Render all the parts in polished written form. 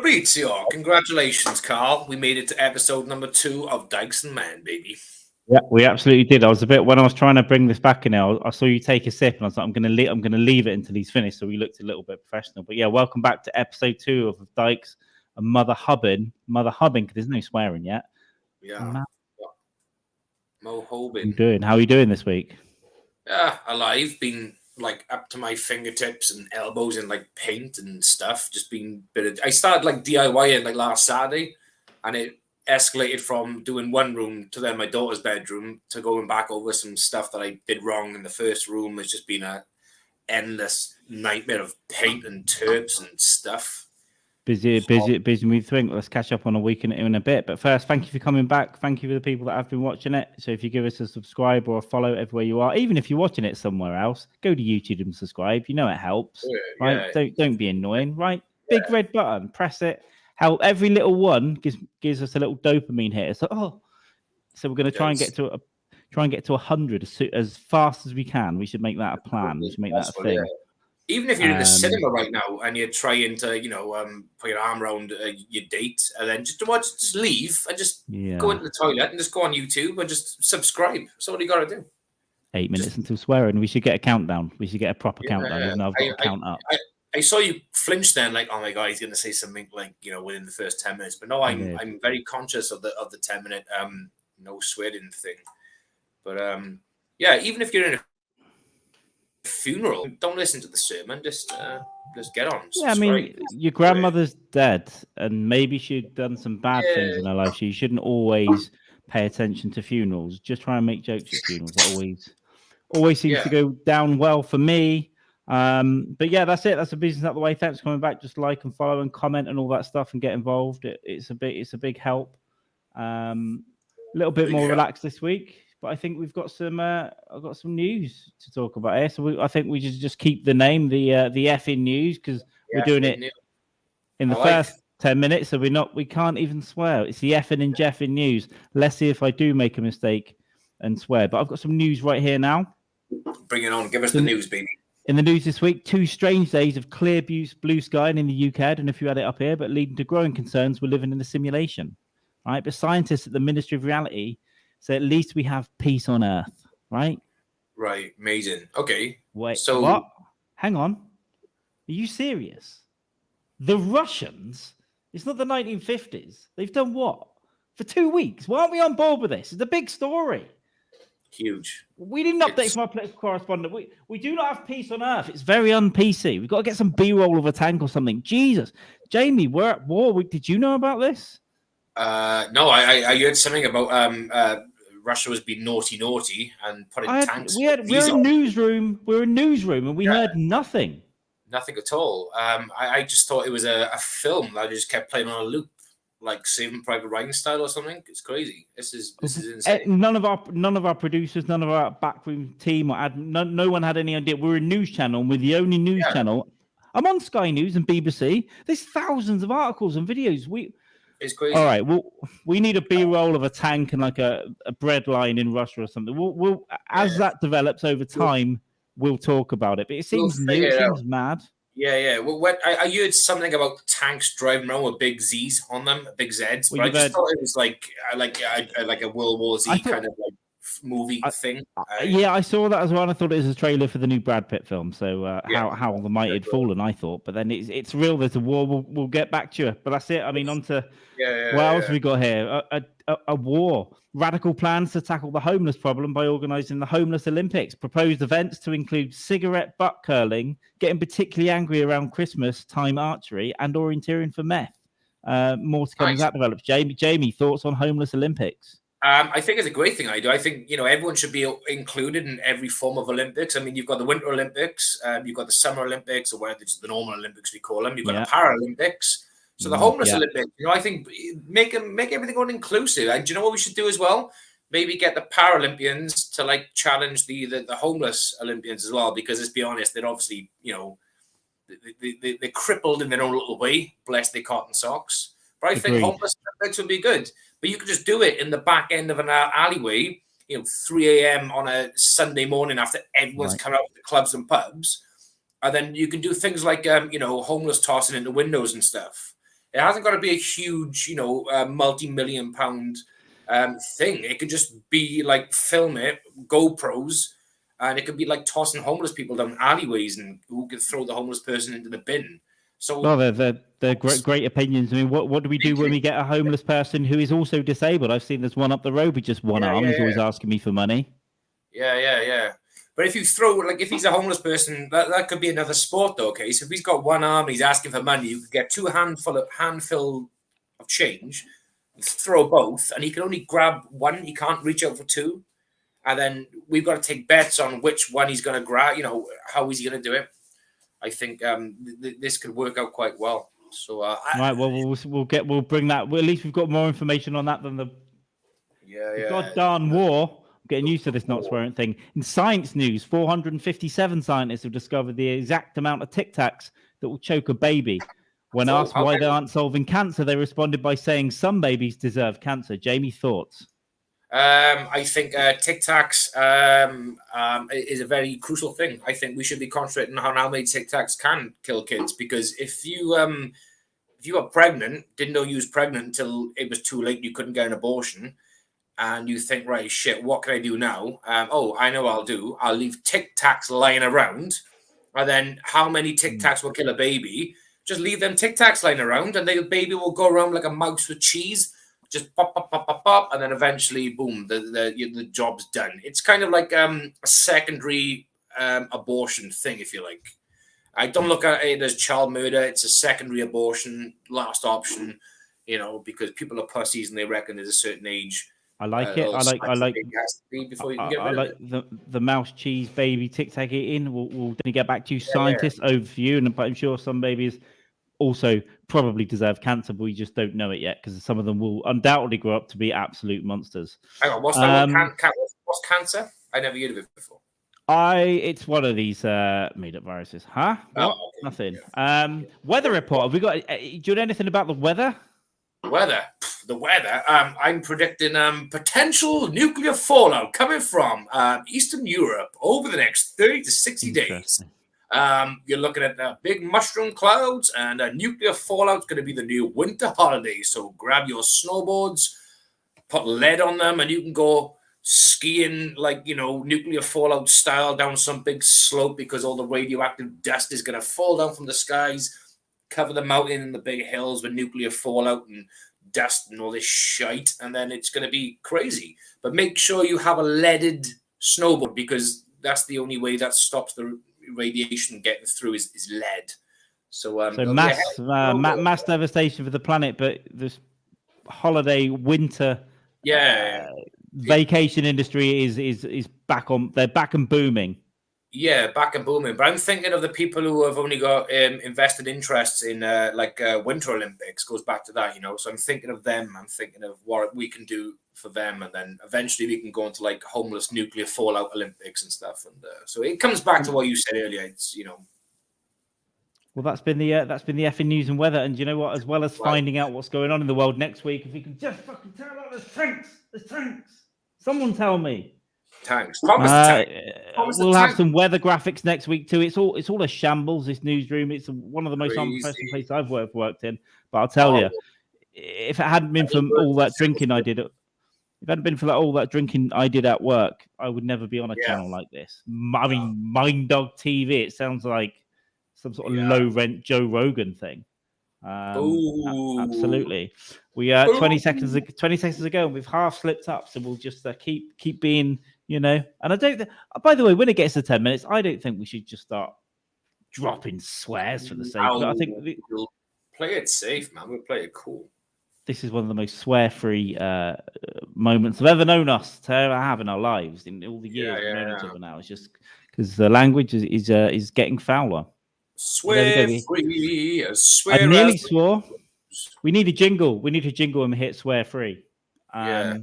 Fabrizio, congratulations, Carl. We made it to episode number 2 of Dykes Mann, baby. Yeah, we absolutely did. I was when I was trying to bring this back in there, I saw you take a sip, and I was like, I'm going to leave it until he's finished. So we looked a little bit professional. But yeah, welcome back to episode 2 of Dykes and Mother Hubbin, because there's no swearing yet. Yeah. Mo Hobin. How are you doing this week? Yeah, alive. Been like up to my fingertips and elbows in like paint and stuff. Just been I started like DIYing like last Saturday, and it escalated from doing one room to then my daughter's bedroom to going back over some stuff that I did wrong in the first room. It's just been a endless nightmare of paint and terps and stuff. Busy with things. Let's catch up on a week in a bit. But first, thank you for coming back. Thank you for the people that have been watching it. So if you give us a subscribe or a follow everywhere you are, even if you're watching it somewhere else, go to YouTube and subscribe. You know it helps, right? Yeah. Don't be annoying, right? Yeah. Big red button, press it. How every little one gives us a little dopamine hit. It's like, so we're going to try and get to 100 as fast as we can. We should make that a plan. We should make that a thing. Yeah. Even if you're in the cinema right now and you're trying to, put your arm around your date, and then just leave and just go into the toilet and just go on YouTube and just subscribe. That's all you got to do. 8 minutes until swearing. We should get a countdown. We should get a proper countdown. Even though I've got to count up. I saw you flinch then, like, oh my god, he's going to say something like, within the first 10 minutes. But no, I'm very conscious of the 10-minute no swearing thing. But even if you're in a funeral, don't listen to the sermon, just get on. Yeah, I mean, your grandmother's dead, and maybe she'd done some bad things in her life. So you shouldn't always pay attention to funerals. Just try and make jokes at funerals. That always seems to go down well for me. But yeah, that's it. That's the business out of the way. Thanks for coming back. Just like and follow and comment and all that stuff and get involved. It's a big help. A little bit more relaxed this week. But I think we've got some. I've got some news to talk about here. So I think we just keep the name, the effing news, because we're doing it in the first 10 minutes. So we can't even swear. It's the effing and jeffing news. Let's see if I do make a mistake and swear. But I've got some news right here now. Bring it on. Give us the news, baby. In the news this week, 2 strange days of clear blue sky in the UK. I don't know if you had it up here, but leading to growing concerns we're living in a simulation. Right, but scientists at the Ministry of Reality. So at least we have peace on Earth, right? Right, amazing. Okay. Wait, so what? Hang on. Are you serious? The Russians, it's not the 1950s. They've done what? For 2 weeks. Why aren't we on board with this? It's a big story. Huge. We didn't update from our political correspondent. We do not have peace on Earth. It's very un-PC. We've got to get some B-roll of a tank or something. Jesus. Jamie, we're at war. Did you know about this? No, I heard something about Russia was being naughty and putting tanks. We're in newsroom. We're in newsroom, and we heard nothing. Nothing at all. I just thought it was a film that I just kept playing on a loop, like Saving Private Ryan style or something. It's crazy. This is insane. None of our producers, none of our backroom team, or no one had any idea. We're a news channel, and we're the only news channel. I'm on Sky News and BBC. There's thousands of articles and videos. It's crazy. All right. Well, we need a B-roll of a tank and like a bread line in Russia or something. We'll as that develops over time, we'll talk about it. But it seems new. It seems mad. Yeah. Well, I heard something about tanks driving around with big Zs on them, big Zs. But I just thought it was like a World War Z kind of like movie thing. I saw that as well. And I thought it was a trailer for the new Brad Pitt film. So how the mighty had fallen, I thought. But then it's real. There's a war. We'll get back to you. But that's it. I mean, on to what else have we got here? A war. Radical plans to tackle the homeless problem by organising the Homeless Olympics. Proposed events to include cigarette butt curling, getting particularly angry around Christmas time archery, and orienteering for meth. More to come as that develops. Jamie, thoughts on Homeless Olympics? I think it's a great thing. I think, everyone should be included in every form of Olympics. I mean, you've got the Winter Olympics, you've got the Summer Olympics, or whether it's the normal Olympics we call them. You've got the Paralympics. So the homeless Olympics, I think make everything all inclusive. And do you know what we should do as well? Maybe get the Paralympians to like challenge the homeless Olympians as well, because let's be honest, they're obviously, they're crippled in their own little way. Bless their cotton socks. But I think homeless Olympics would be good. But you could just do it in the back end of an alleyway, 3 a.m. on a Sunday morning after everyone's come out of the clubs and pubs. And then you can do things like, homeless tossing into windows and stuff. It hasn't got to be a huge, you know, multi-million pound thing. It could just be like film it, GoPros, and it could be like tossing homeless people down alleyways and who could throw the homeless person into the bin. So, well, they're great opinions. I mean, what do we do when we get a homeless person who is also disabled? I've seen there's one up the road with just one arm. He's always asking me for money. Yeah. But if you throw, like, if he's a homeless person, that could be another sport, though. Okay, so if he's got one arm and he's asking for money, you could get handful of change, throw both, and he can only grab one. He can't reach out for two, and then we've got to take bets on which one he's going to grab. You know, how is he going to do it? I think this could work out quite well. So, right. Well, we'll bring that. Well, at least we've got more information on that than the goddamn war. Getting used to this not swearing thing. In science news, 457 scientists have discovered the exact amount of Tic Tacs that will choke a baby. When asked why they aren't solving cancer, they responded by saying some babies deserve cancer. Jamie, thoughts? I think Tic Tacs is a very crucial thing. I think we should be concentrating on how many Tic Tacs can kill kids, because if you were pregnant, didn't know you was pregnant until it was too late, you couldn't get an abortion, and you think, right, shit, what can I do now? I know what I'll do. I'll leave Tic Tacs lying around, and then how many Tic Tacs will kill a baby? Just leave them Tic Tacs lying around, and the baby will go around like a mouse with cheese. Just pop, pop, pop, pop, pop, and then eventually, boom, the job's done. It's kind of like a secondary abortion thing, if you like. I don't look at it as child murder. It's a secondary abortion, last option, you know, because people are pussies and they reckon there's a certain age. I like it. I like the mouse cheese baby Tic Tac eating. We'll definitely get back to you, scientists, over for you, and I'm sure some babies also probably deserve cancer, but we just don't know it yet because some of them will undoubtedly grow up to be absolute monsters. Hang on, what's that? What's cancer? I never heard of it before. It's one of these made-up viruses. Huh? What? Okay. Nothing. Weather report. Have we got? Do you know anything about the weather? The weather. I'm predicting potential nuclear fallout coming from Eastern Europe over the next 30 to 60 days. You're looking at big mushroom clouds, and nuclear fallout's going to be the new winter holiday. So grab your snowboards, put lead on them, and you can go skiing, like, you know, nuclear fallout style down some big slope, because all the radioactive dust is going to fall down from the skies, cover the mountain and the big hills with nuclear fallout and dust and all this shite, and then it's going to be crazy. But make sure you have a leaded snowboard, because that's the only way that stops the radiation getting through is lead. So mass devastation for the planet, but this holiday winter vacation industry is back on. They're back and booming. Yeah, back and booming. But I'm thinking of the people who have only got invested interests in Winter Olympics. Goes back to that, you know. So I'm thinking of them. I'm thinking of what we can do for them, and then eventually we can go into like homeless nuclear fallout Olympics and stuff. And so it comes back to what you said earlier. It's, you know. Well, that's been the effing news and weather. And you know what? As well as finding out what's going on in the world next week, if we can just fucking tell out there's tanks. Someone tell me. Tanks. We'll have some weather graphics next week too. It's all a shambles. This newsroom. It's one of the most unprofessional places I've worked in. But I'll tell you, if it hadn't been for all that drinking I did, if it hadn't been for all that drinking I did at work, I would never be on a channel like this. I mean, Mind Dog TV. It sounds like some sort of low rent Joe Rogan thing. Absolutely. We 20 seconds ago, and we've half slipped up, so we'll just keep being, you know. And I don't. By the way, when it gets to 10 minutes, I don't think we should just start dropping swears for the sake of it. I think we'll play it safe, man. We'll play it cool. This is one of the most swear-free moments I've ever known us to ever have in our lives in all the years we've known each other now. It's just because the language is getting fouler. Swear free. I nearly swore. We need a jingle. We need a jingle and hit swear free. I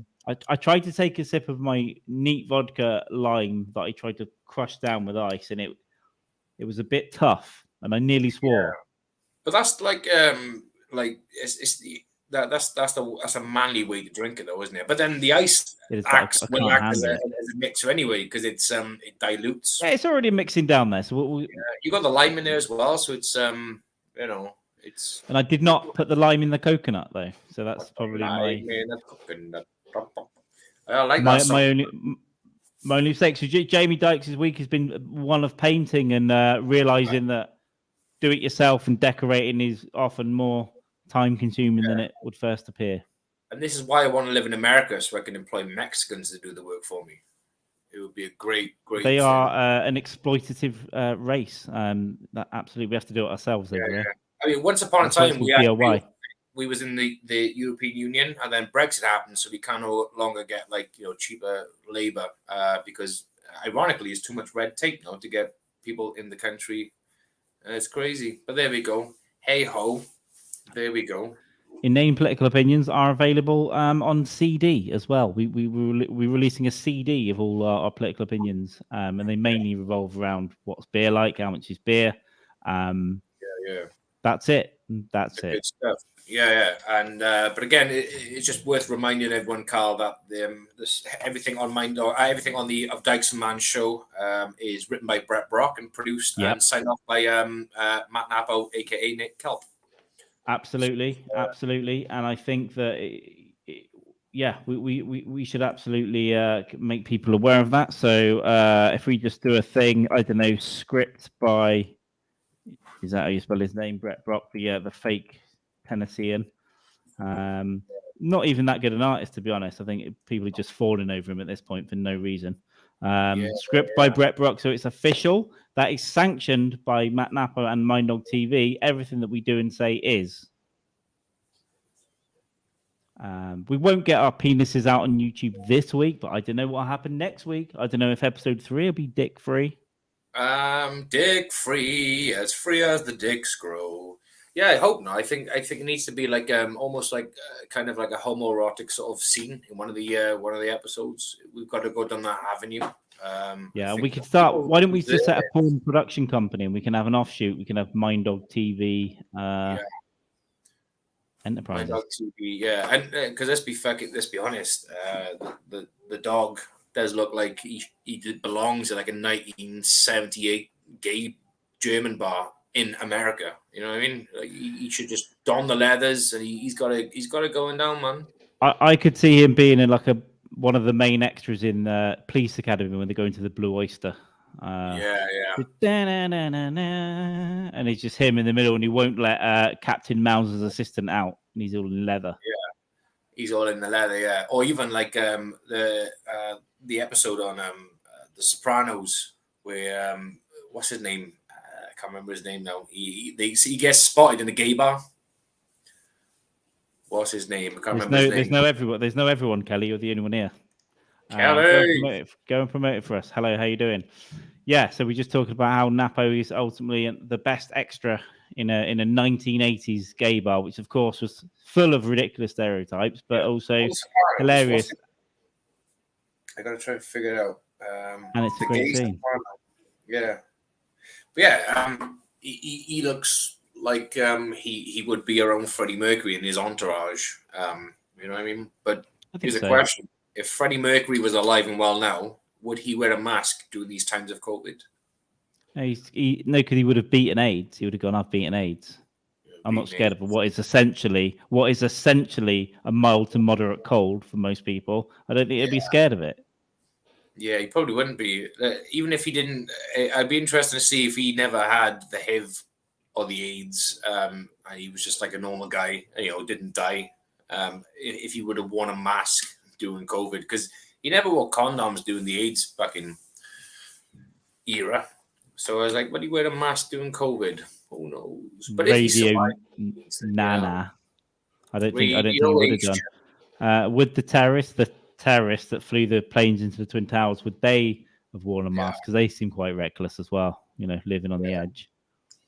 tried to take a sip of my neat vodka lime that I tried to crush down with ice, and it was a bit tough, and I nearly swore. Yeah. But that's that's a manly way to drink it, though, isn't it? But then the ice acts as a mixer anyway, because it dilutes. Yeah, it's already mixing down there. So you got the lime in there as well, so it's you know, And I did not put the lime in the coconut though, so that's probably my only mistake. So Jamie Dykes' week has been one of painting and realizing that do it yourself and decorating is often more time consuming than it would first appear. And this is why I want to live in America, so I can employ Mexicans to do the work for me. It would be a great. They are an exploitative race. That absolutely, we have to do it ourselves over there. I mean, once upon a time, we was in the European Union, and then Brexit happened, so we can no longer get cheaper labor because, ironically, it's too much red tape now to get people in the country. It's crazy, but there we go. Hey ho, there we go. Inane Political Opinions are available on CD as well. We're releasing a CD of all our political opinions, and they mainly revolve around what's beer like, how much is beer. That's it. That's it. Good stuff. Yeah. And but again, it's just worth reminding everyone, Carl, that everything on everything on the Dykes Mann show is written by Bret Brock and produced and signed off by Matt Napo, aka Nick Kelp. Absolutely, and I think that we should absolutely make people aware of that. So if we just do a thing, I don't know, script by, is that how you spell his name, Bret Brock, the fake Tennessean. Not even that good an artist, to be honest. I think people are just falling over him at this point for no reason. Script by Bret Brock, so it's official. That is sanctioned by Matt Napo and Minddog TV. Everything that we do and say is. We won't get our penises out on YouTube this week, but I don't know what will happen next week. I don't know if episode 3 will be dick free. Dick free as the dicks grow. Yeah, I hope not. I think it needs to be like almost like kind of like a homoerotic sort of scene in one of the episodes. We've got to go down that avenue. We could start. Why don't we just set a porn production company and we can have an offshoot? We can have Minddog TV Enterprises. Minddog TV, and because let's be honest, the dog does look like he belongs at like a 1978 gay German bar in America. You know what I mean? Like, he should just don the leathers, and he's got it going down, man. I could see him being in like one of the main extras in Police Academy when they go into the Blue Oyster. And it's just him in the middle, and he won't let Captain Mauser's assistant out, and he's all in leather. Yeah, he's all in the leather. Yeah, or even like the episode on The Sopranos where what's his name? I can't remember his name now. He gets spotted in a gay bar. What's his name? I can't remember his name. There's no everyone, Kelly. You're the only one here. Kelly, go and promote it for us. Hello, how you doing? Yeah, so we just talked about how Napo is ultimately the best extra in a 1980s gay bar, which of course was full of ridiculous stereotypes, but also hilarious. I got to try and figure it out. And it's a great scene. Yeah. But yeah, he looks like he would be around Freddie Mercury in his entourage. You know what I mean? But here's a question. If Freddie Mercury was alive and well now, would he wear a mask during these times of COVID? No, because he would have beaten AIDS. He would have gone, I've beaten AIDS. I'm not scared of what is essentially a mild to moderate cold for most people. I don't think he'd be scared of it. Yeah, he probably wouldn't be. Even if he didn't, I'd be interested to see if he never had the HIV or the AIDS, and he was just like a normal guy, didn't die. If he would have worn a mask during COVID, because he never wore condoms during the AIDS fucking era. So I was like, would he wear a mask during COVID? Who knows? But radio, nah. I don't think he would have done. Would the terrorists that flew the planes into the Twin Towers, would they have worn a mask? Because they seem quite reckless as well, living on the edge.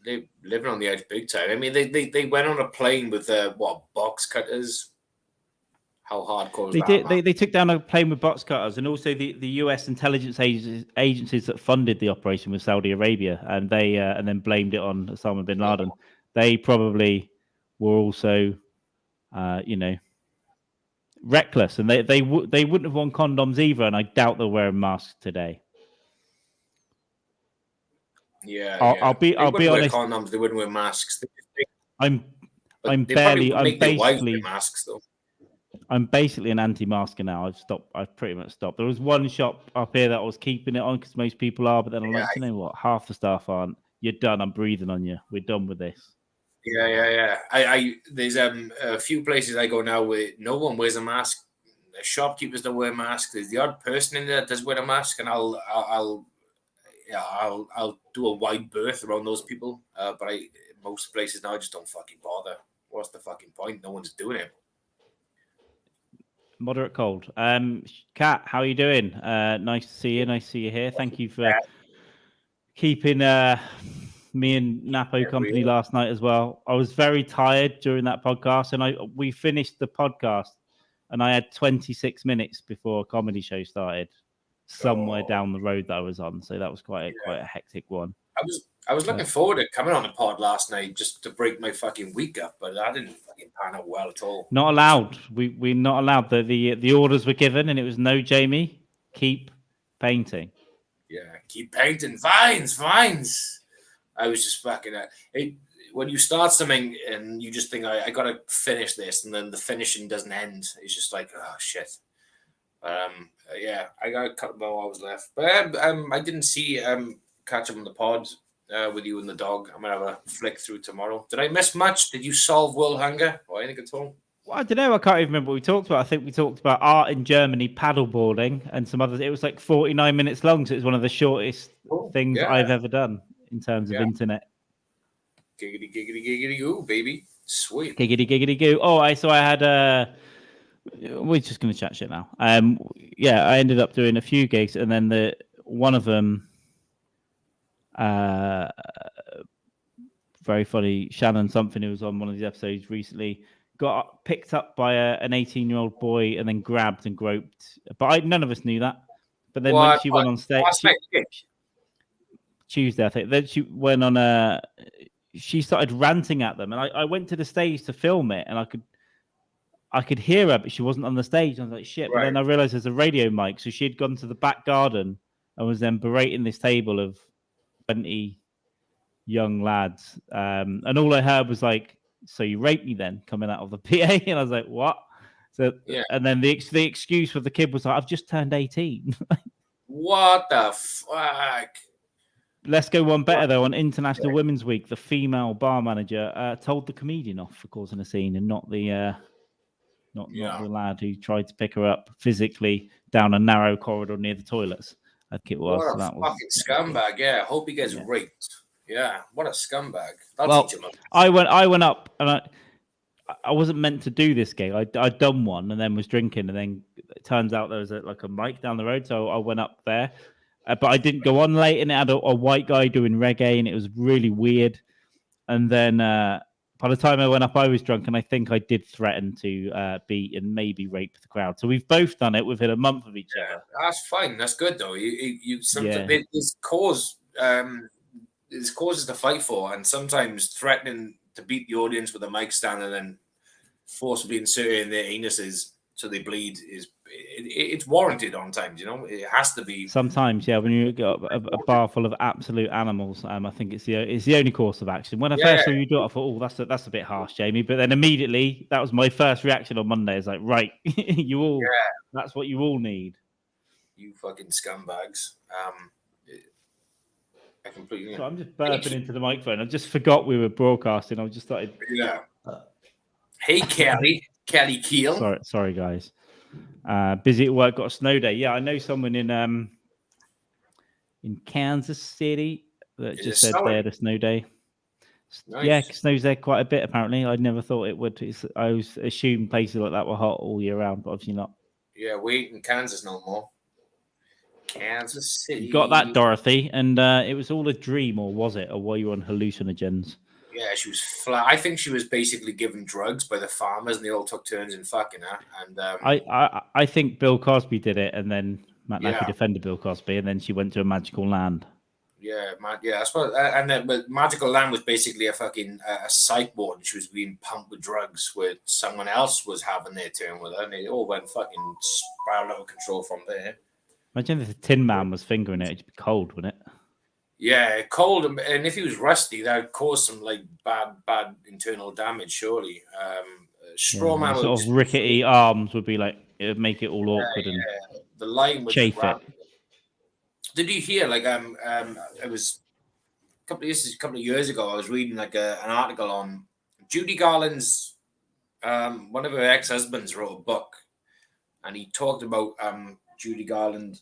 They living on the edge big time. I mean, they went on a plane with box cutters. How hardcore is that? They took down a plane with box cutters, and also the US intelligence agencies that funded the operation with Saudi Arabia, and they and then blamed it on Osama bin Laden. They probably were also, reckless, and they wouldn't have worn condoms either, and I doubt they're wearing masks today. Yeah, I'll be honest. Condoms, they wouldn't wear masks. I'm basically masks though. I'm basically an anti-masker now. I've pretty much stopped. There was one shop up here that I was keeping it on because most people are, but then I'm like, you know what? Half the staff aren't. You're done. I'm breathing on you. We're done with this. Yeah. There's a few places I go now where no one wears a mask. The shopkeepers don't wear masks. There's the odd person in there that does wear a mask, and I'll do a wide berth around those people. But most places now I just don't fucking bother. What's the fucking point? No one's doing it. Moderate cold. Kat, how are you doing? Nice to see you. Nice to see you here. Thank you for keeping me and Napo company last night as well. I was very tired during that podcast, and we finished the podcast, and I had 26 minutes before a comedy show started somewhere down the road that I was on. So that was quite a hectic one. I was looking forward to coming on the pod last night just to break my fucking week up, but that didn't fucking pan out well at all. Not allowed. We're not allowed. The orders were given, and it was no, Jamie, keep painting. Yeah, keep painting. Vines. I was just fucking when you start something and you just think I gotta finish this, and then the finishing doesn't end. It's just like, oh shit. Yeah, I got a couple more hours left, but I didn't see catch up on the pod with you and the dog. I'm gonna have a flick through tomorrow. Did I miss much? Did you solve world hunger or anything at all? Well, I don't know. I can't even remember what we talked about. I think we talked about art in Germany, paddleboarding, and some others. It was like 49 minutes long, so it was one of the shortest things I've ever done in terms of internet. Giggity goo, baby. Sweet. Giggity goo. Oh, I had we're just gonna chat shit now. Yeah, I ended up doing a few gigs, and then one of them very funny, Shannon something, who was on one of these episodes recently, got picked up by an 18-year-old boy and then grabbed and groped. But none of us knew that. But then when she went on stage, Tuesday, I think, then she went on she started ranting at them, and I went to the stage to film it, and I could hear her, but she wasn't on the stage. I was like, shit. But then I realized there's a radio mic, so she had gone to the back garden and was then berating this table of 20 young lads, and all I heard was like, "So you raped me then?" coming out of the PA, and I was like, "What?" So, and then the excuse for the kid was like, "I've just turned 18." What the fuck? Let's go one better though. On International Women's Week, the female bar manager told the comedian off for causing a scene, and not the lad who tried to pick her up physically down a narrow corridor near the toilets. I think it was. What a fucking scumbag! Yeah, hope he gets raped. Yeah, what a scumbag. Teach him up. I went up, and I wasn't meant to do this gig. I'd done one and then was drinking, and then it turns out there was a mic down the road, so I went up there. But I didn't go on late, and it had a white guy doing reggae, and it was really weird. And then by the time I went up, I was drunk, and I think I did threaten to beat and maybe rape the crowd. So we've both done it within a month of each other. That's fine. That's good though. There's causes to fight for, and sometimes threatening to beat the audience with a mic stand and then forcibly inserting their anuses so they bleed it's warranted on times. You know, it has to be. Sometimes, yeah. When you got a bar full of absolute animals, I think it's the only course of action. When I first saw you do it, I thought, oh, that's a bit harsh, Jamie. But then immediately, that was my first reaction on Monday. It's like, right, that's what you all need. You fucking scumbags. I completely. So I'm just burping into the microphone. I just forgot we were broadcasting. I just started. Yeah. Hey, Kelly Keel. Sorry, guys. Busy at work. Got a snow day. Yeah, I know someone in Kansas City that just said they had a snow day. Nice. Yeah, snows there quite a bit. Apparently, I never thought it would. I always assumed places like that were hot all year round, but obviously not. Yeah, we ain't in Kansas no more. Kansas City. You got that, Dorothy, and it was all a dream, or was it? Or were you on hallucinogens? Yeah, she was flat. I think she was basically given drugs by the farmers, and they all took turns in fucking her. And I think Bill Cosby did it, and then Matt Nappy defended Bill Cosby, and then she went to a magical land. Yeah, that's what. And then, but magical land was basically a fucking a psych ward, and she was being pumped with drugs, where someone else was having their turn with her, and it all went fucking spiraled out of control from there. Imagine if the Tin Man was fingering it; it'd be cold, wouldn't it? Yeah, cold, and if he was rusty, that would cause some like bad internal damage. Surely, Strawman would sort of rickety arms would be like it would make it all awkward and the line would chafe it. Did you hear like it was a couple of years ago? I was reading like an article on Judy Garland's one of her ex-husbands wrote a book, and he talked about Judy Garland.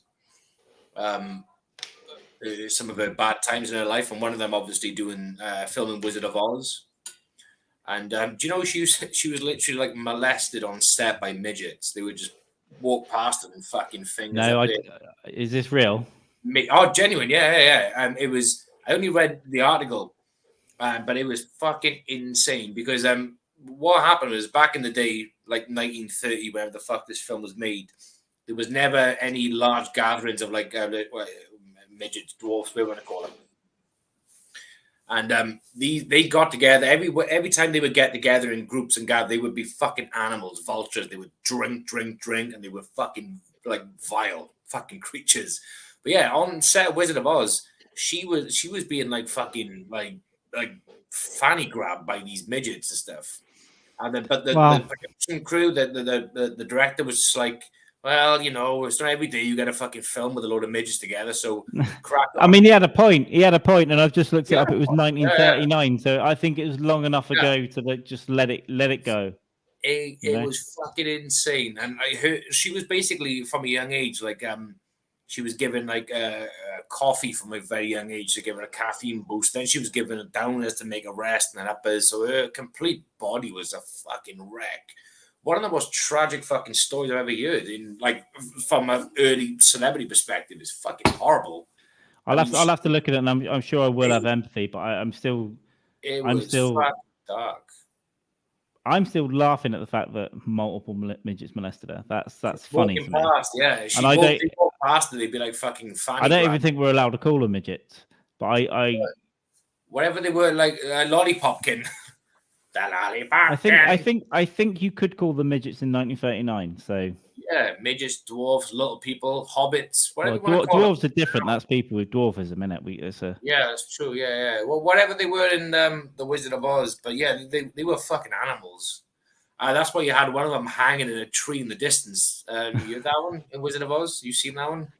Some of her bad times in her life, and one of them obviously doing filming Wizard of Oz. And do you know she was literally like molested on set by midgets? They would just walk past her and fucking fingers. No, is this real? Oh, genuine, yeah. It was. I only read the article, but it was fucking insane because what happened was back in the day, like 1930, wherever the fuck this film was made, there was never any large gatherings of like midgets, dwarfs, whatever you want to call them. And they got together every time they would get together in groups and gather, they would be fucking animals, vultures. They would drink, and they were fucking like vile fucking creatures. But yeah, on set of Wizard of Oz, she was being like fucking like fanny grabbed by these midgets and stuff. And then, but the production crew, the director was just like, well, you know, it's not every day you get a fucking film with a load of midgets together. So, crack on. I mean, he had a point, and I've just looked it up. It was 1939, so I think it was long enough ago to just let it go. It was fucking insane, and I heard she was basically from a young age, like she was given like coffee from a very young age to give her a caffeine boost. Then she was given a downers to make a rest and an uppers. So her complete body was a fucking wreck. One of the most tragic fucking stories I've ever heard, in like from an early celebrity perspective, is fucking horrible. I'll have to look at it, and I'm sure I will have empathy, but I'm still dark. I'm still laughing at the fact that multiple midgets molested her. That's funny to me. Past, yeah. They walk past her, they'd be like fucking funny. I don't even think we're allowed to call them midgets, but I whatever they were, like lollipopkin. I think you could call them midgets in 1939. So yeah, midgets, dwarves, little people, hobbits. Dwarves are different. That's people with dwarfism, isn't it? Yeah, that's true. Yeah. Well, whatever they were in the Wizard of Oz, but yeah, they were fucking animals. That's why you had one of them hanging in a tree in the distance. You had that one in Wizard of Oz? You seen that one?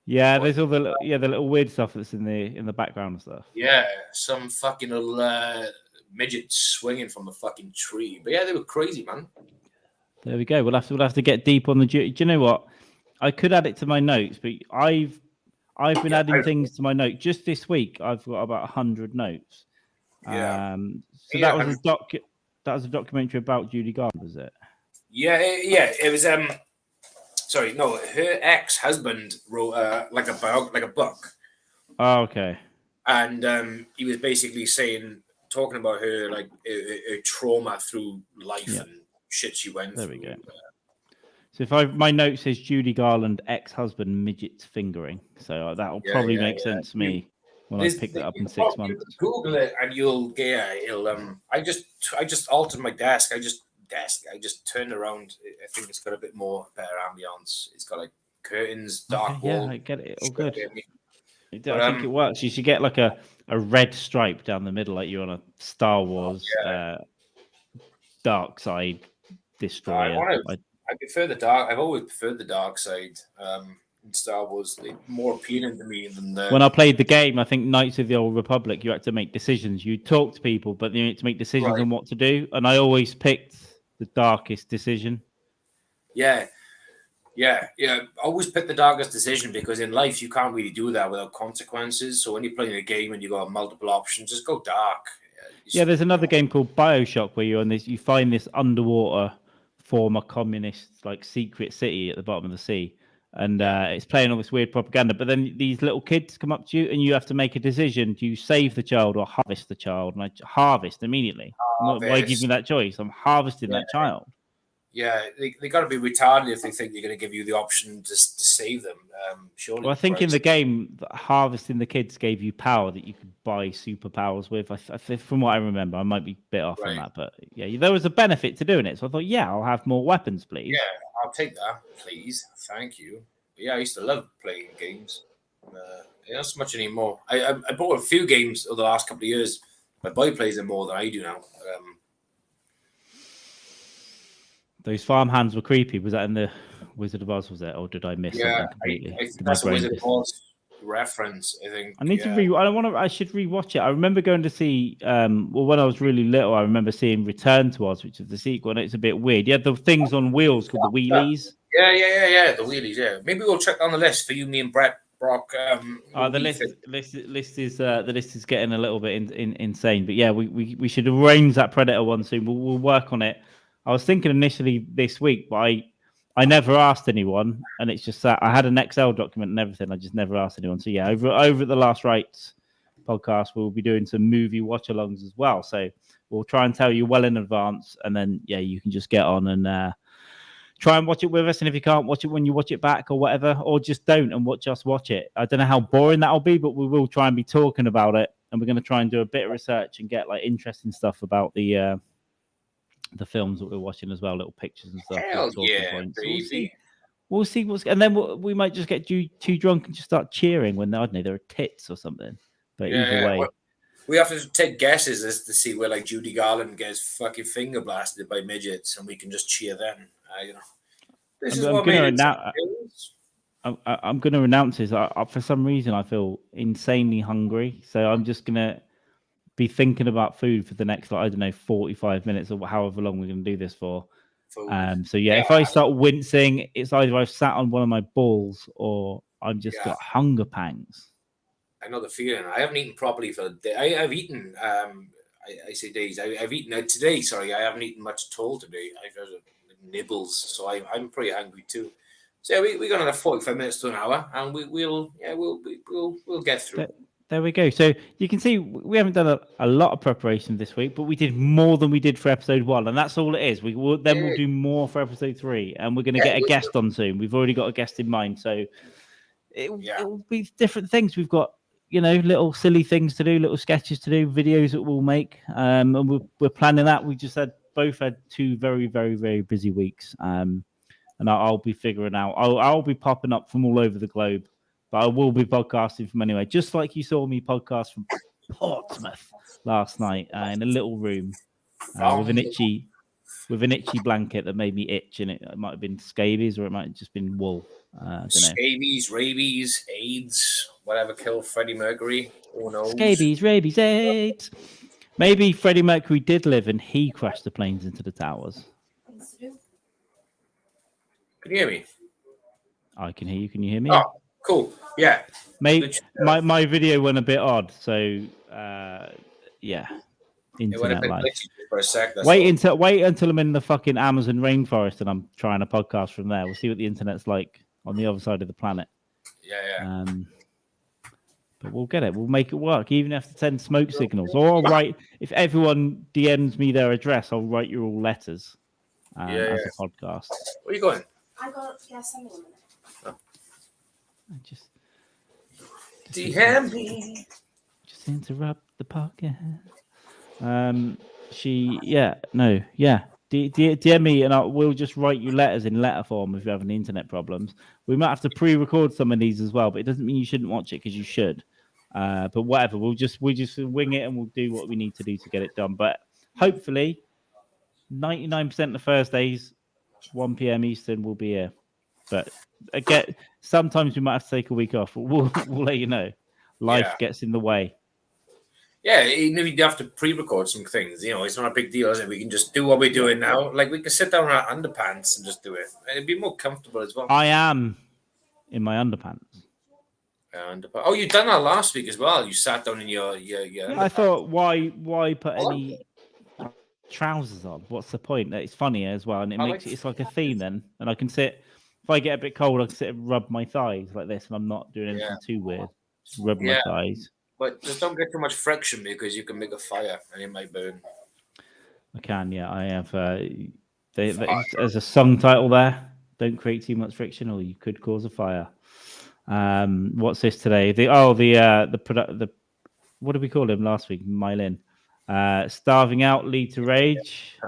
Yeah, there's all the little weird stuff that's in the background and stuff. Yeah, some fucking little midget swinging from the fucking tree. But yeah, they were crazy, man. There we go. We'll have to get deep on the. Do you know what? I could add it to my notes, but I've been adding things to my note just this week. I've got about 100 notes. Yeah. So that was a documentary about Judy Garland, was it? Yeah. It was. Sorry, no. Her ex-husband wrote like a book. Oh, okay. And he was basically talking about her like her trauma through life and shit she went through. There we go. So my note says Judy Garland ex-husband midgets fingering, so that'll probably make sense to me when I pick that up in 6 months. Google it and you'll I just altered my desk. I just turned around. I think it's got a bit more better ambience. It's got like curtains, dark wall. Yeah, I get it. All good. I think it works. You should get like a red stripe down the middle, like you're on a Star Wars dark side destroyer. I prefer the dark. I've always preferred the dark side in Star Wars. They're more appealing to me than the. When I played the game, I think Knights of the Old Republic, you had to make decisions. You talk to people, but you had to make decisions on what to do. And I always picked the darkest decision. Yeah. I always pick the darkest decision because in life you can't really do that without consequences. So when you're playing a game and you got multiple options, just go dark. Yeah, there's another game called BioShock where you find this underwater former communist like secret city at the bottom of the sea, and it's playing all this weird propaganda. But then these little kids come up to you, and you have to make a decision: do you save the child or harvest the child? And I harvest immediately. Why give me that choice? I'm harvesting that child. Yeah, they got to be retarded if they think you're going to give you the option to save them. Surely. Well, I think in the game, harvesting the kids gave you power that you could buy superpowers with. From what I remember, I might be a bit off on that, but yeah, there was a benefit to doing it. So I thought, I'll have more weapons, please. Yeah, I'll take that, please. Thank you. But yeah, I used to love playing games. Not so much anymore. I bought a few games over the last couple of years. My boy plays them more than I do now. Those farmhands were creepy. Was that in the Wizard of Oz? Was it, or did I miss something completely? I think that's a Wizard of Oz reference. I think I need to I should rewatch it. I remember going to see. When I was really little, I remember seeing Return to Oz, which is the sequel, and it's a bit weird. You had the things on wheels called the wheelies. Yeah. The wheelies. Yeah, maybe we'll check on the list for you, me, and Bret Brock. The list is getting a little bit insane, but yeah, we should arrange that Predator one soon. We'll work on it. I was thinking initially this week, but I never asked anyone, and it's just that I had an Excel document and everything. I just never asked anyone. So yeah, over at the Last Rights podcast, we'll be doing some movie watch-alongs as well. So we'll try and tell you well in advance, and then yeah, you can just get on and try and watch it with us. And if you can't watch it when you watch it back or whatever, or just don't and just watch it. I don't know how boring that'll be, but we will try and be talking about it, and we're going to try and do a bit of research and get like interesting stuff about the films that we're watching as well, little pictures and stuff. Hell yeah, we'll see what's, and then we might just get too drunk and just start cheering when I don't know there are tits or something. But either way, we have to take guesses as to see where like Judy Garland gets fucking finger blasted by midgets, and we can just cheer then. This is what made it. I'm going to announce this. For some reason, I feel insanely hungry, so I'm just going to be thinking about food for the next, 45 minutes or however long we're going to do this for. So if I start wincing, it's either I've sat on one of my balls or I've just got hunger pangs. I know the feeling. I haven't eaten properly for a day. I've eaten. I say days. I've eaten today. Sorry, I haven't eaten much at all today. I've had nibbles, so I'm pretty hungry too. So we got another 45 minutes to an hour, and we'll get through. There we go. So you can see we haven't done a lot of preparation this week, but we did more than we did for episode 1, and that's all it is. We'll do more for episode 3, and we're going to get a guest on soon. We've already got a guest in mind, so it will be different things. We've got little silly things to do, little sketches to do, videos that we'll make, and we're planning that. We just both had 2 very, very, very busy weeks, and I'll be figuring out. I'll be popping up from all over the globe. But I will be podcasting from anyway, just like you saw me podcast from Portsmouth last night in a little room with an itchy blanket that made me itch, and it might have been scabies or it might have just been wool. I don't know. Scabies, rabies, AIDS, whatever killed Freddie Mercury. Who knows? Scabies, rabies, AIDS. Maybe Freddie Mercury did live and he crashed the planes into the towers. Can you hear me? I can hear you. Can you hear me? Oh. Cool. Yeah. Mate, my video went a bit odd, so internet life. For a sec, wait until I'm in the fucking Amazon rainforest and I'm trying a podcast from there. We'll see what the internet's like on the other side of the planet. Yeah. But we'll get it. We'll make it work, even if it's 10 smoke signals. Or I'll write, if everyone DMs me their address, I'll write you all letters as a podcast. Where are you going? I got something in a minute. Just DM me. Just interrupt the podcast. DM me and we'll just write you letters in letter form if you have any internet problems. We might have to pre-record some of these as well, but it doesn't mean you shouldn't watch it because you should. But whatever, we'll just wing it and we'll do what we need to do to get it done. But hopefully, 99% of Thursdays, 1 p.m. Eastern, will be here. But again, sometimes we might have to take a week off. We'll let you know. Life gets in the way. Yeah, even if you have to pre-record some things, it's not a big deal, is it? We can just do what we're doing now. Like, we can sit down in our underpants and just do it. It'd be more comfortable as well. I am in my underpants. Oh, you done that last week as well. You sat down in your I thought, why put any trousers on? What's the point? It's funnier as well, and it's like a theme then, and I can sit. If I get a bit cold, I can sit and rub my thighs like this, and I'm not doing anything too weird. Just rub my thighs. But just don't get too much friction because you can make a fire and it might burn. I can, yeah. I have. There's a song title there. Don't create too much friction, or you could cause a fire. What's this today? The what did we call him last week? Mylin. Starving out lead to rage.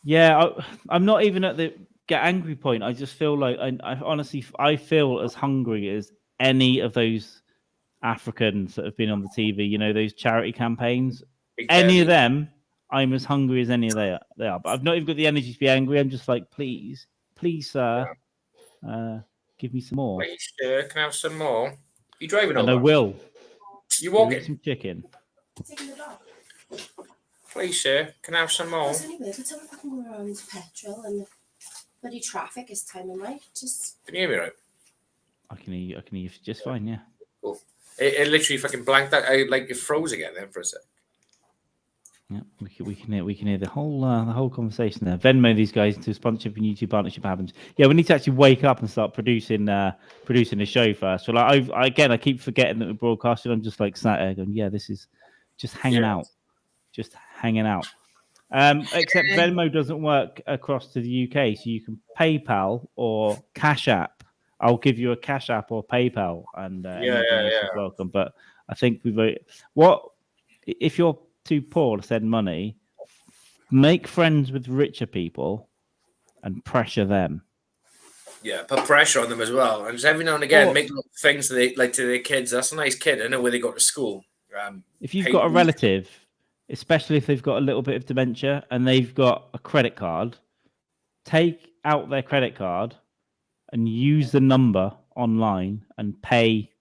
Yeah, I'm not even at the get angry point. I just feel like I honestly feel as hungry as any of those Africans that have been on the TV, you know, those charity campaigns, Big any of belly. them, I'm as hungry as any of they are. But I've not even got the energy to be angry. I'm just like, please, sir, give me some more. Please, sir, can I have some more? You driving And over? I will. You We'll walking? eat some chicken. Please, sir, can I have some more? It's only weird. Let's have a fucking go around petrol and bloody traffic is time of night. Just. Can you hear me right? I can hear you just fine, yeah. Cool. It literally fucking blanked out. It froze again then for a sec. Yeah, we can hear the whole conversation there. Venmo these guys into a sponsorship and YouTube partnership happens. Yeah, we need to actually wake up and start producing a show first. So like I keep forgetting that we're broadcasting. I'm just like sat there going, yeah, this is just hanging out. Except Venmo doesn't work across to the UK, so you can PayPal or Cash App. I'll give you a Cash App or PayPal, and welcome. But I think if you're too poor to send money, make friends with richer people and pressure them. Yeah, put pressure on them as well, and just every now and again make little things to their kids. That's a nice kid. I know where they go to school. If you've got a relative, especially if they've got a little bit of dementia and they've got a credit card, take out their credit card and use the number online and pay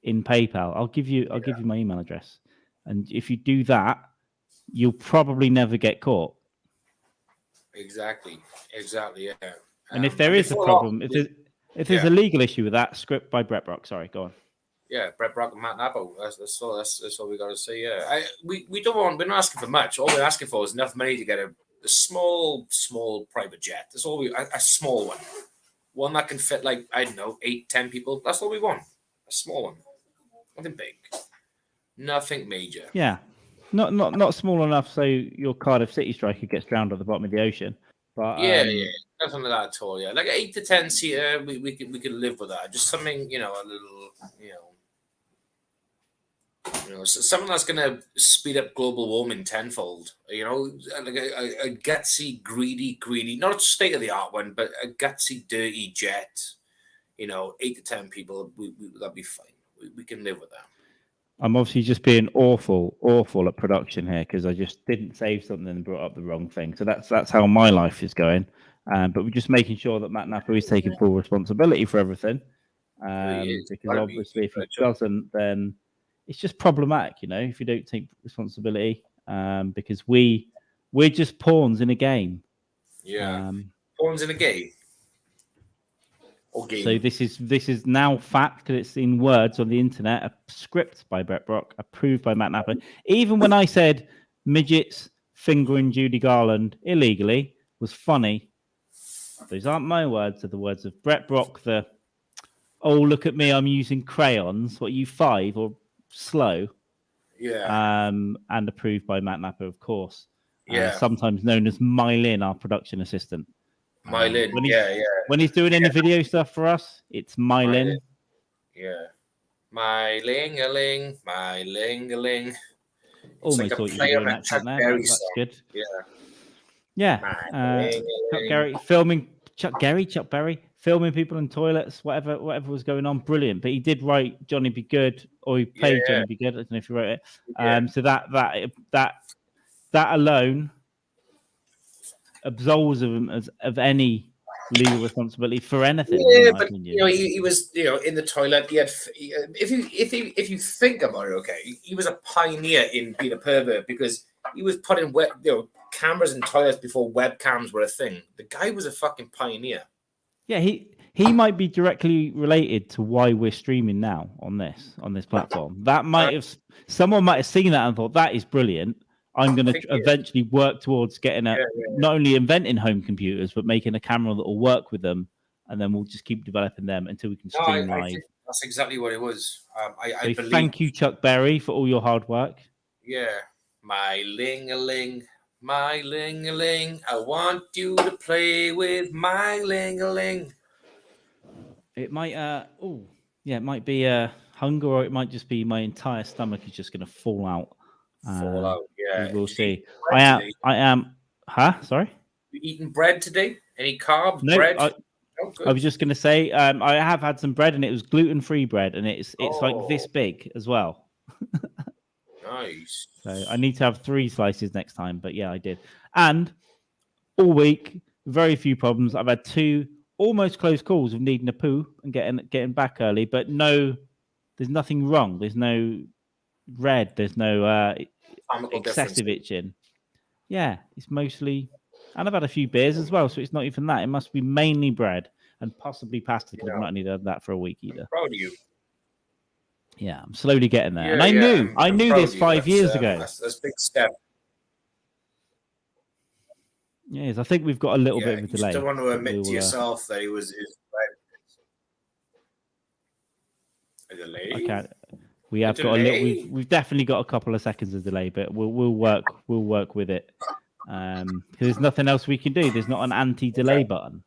in PayPal. I'll give you my email address. And if you do that, you'll probably never get caught. Exactly, yeah. And if there is a problem, if there's a legal issue with that, script by Bret Brock. Sorry, go on. Yeah, Bret Brock and Matt Nappo. That's all we got to say. Yeah, we're not asking for much. All we're asking for is enough money to get a small private jet. That's all a small one that can fit 8-10 people. That's all we want. A small one, nothing big. Nothing major. Yeah, not small enough so your Cardiff City striker gets drowned at the bottom of the ocean. But yeah, nothing like that at all. Yeah, like 8 to 10 seater, we can live with that. Just something, a little, something that's gonna speed up global warming tenfold. Like a gutsy, greedy, not a state of the art one, but a gutsy, dirty jet. 8 to 10 people, that'd be fine. We can live with that. I'm obviously just being awful at production here because I just didn't save something and brought up the wrong thing. So that's how my life is going. But we're just making sure that Matt Nappo is taking full responsibility for everything. Because obviously, if he doesn't, then it's just problematic, if you don't take responsibility. Because we're just pawns in a game. Yeah, pawns in a game. Okay. So this is now fact because it's in words on the internet. A script by Bret Brock, approved by Matt Nappo. Even when I said midgets fingering Judy Garland illegally was funny, those aren't my words. They're the words of Bret Brock. Look at me, I'm using crayons. What, you 5 or slow? Yeah. And approved by Matt Nappo, of course. Yeah. Sometimes known as Mylin, our production assistant. Mylin, When he's doing any video stuff for us, it's Mylin. Yeah. My-ling-a-ling. Almost thought you were doing that Chuck there. That's good. Yeah. Chuck Berry filming people in toilets, whatever was going on, brilliant. But he did write Johnny Be Good, or he played Johnny Be Good. I don't know if he wrote it. So that alone absolves him of any legal responsibility for anything. Yeah, but he was in the toilet. He had if you think about it, okay, he was a pioneer in being a pervert because he was putting cameras in toilets before webcams were a thing. The guy was a fucking pioneer. Yeah, he might be directly related to why we're streaming now on this platform. That someone might have seen that and thought that is brilliant. I'm going to eventually work towards getting not only inventing home computers, but making a camera that will work with them. And then we'll just keep developing them until we can stream live. Think that's exactly what it was. I believe. Thank you, Chuck Berry, for all your hard work. Yeah. My ling-a-ling. I want you to play with my ling-a-ling. It might, it might be hunger, or it might just be my entire stomach is just going to fall out. Yeah. We'll see. I am. Huh? Sorry. You eating bread today? Any carbs? No, bread? Oh, good. I was just going to say, I have had some bread, and it was gluten-free bread, and it's like this big as well. Nice. So I need to have 3 slices next time, but yeah, I did. And all week, very few problems. I've had 2 almost close calls of needing a poo and getting back early, but no, there's nothing wrong. There's no red. There's no excessive itching. Yeah, it's mostly, and I've had a few beers as well, so it's not even that. It must be mainly bread and possibly pasta, because I've not needed that for a week either. I'm proud of you. Yeah, I'm slowly getting there. Yeah, And I knew this 5 years ago. That's a big step. Yes, I think we've got a little bit of a delay. You don't want to admit to yourself that it was a delay. I can't. We have got a little. We've definitely got a couple of seconds of delay, but we'll work with it. Because there's nothing else we can do. There's not an anti-delay button.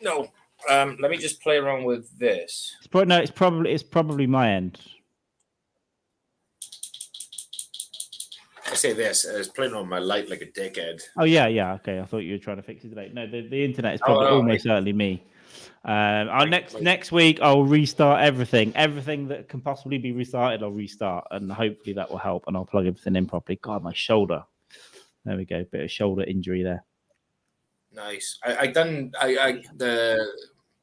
No. Let me just play around with this. It's probably my end. I say this. I was playing on my light like a dickhead. Oh yeah. Okay, I thought you were trying to fix it today. No, the internet is probably almost certainly me. Next week I'll restart everything that can possibly be restarted. I'll restart, and hopefully that will help. And I'll plug everything in properly. God, my shoulder. There we go. Bit of shoulder injury there. Nice.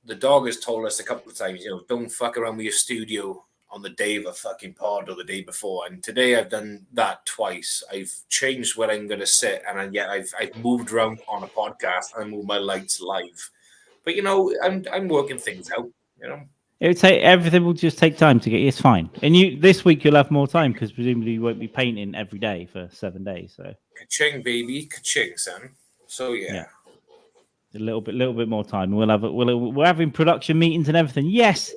The dog has told us a couple of times, don't fuck around with your studio on the day of a fucking pod or the day before. And today I've done that twice. I've changed where I'm going to sit, and yet I've moved around on a podcast. I moved my lights live, but I'm working things out. It would take everything will just take time to get. It's fine, and this week you'll have more time because presumably you won't be painting every day for 7 days. So ka-ching, baby, ka-ching, son. So yeah. A little bit more time. We're having production meetings and everything. Yes.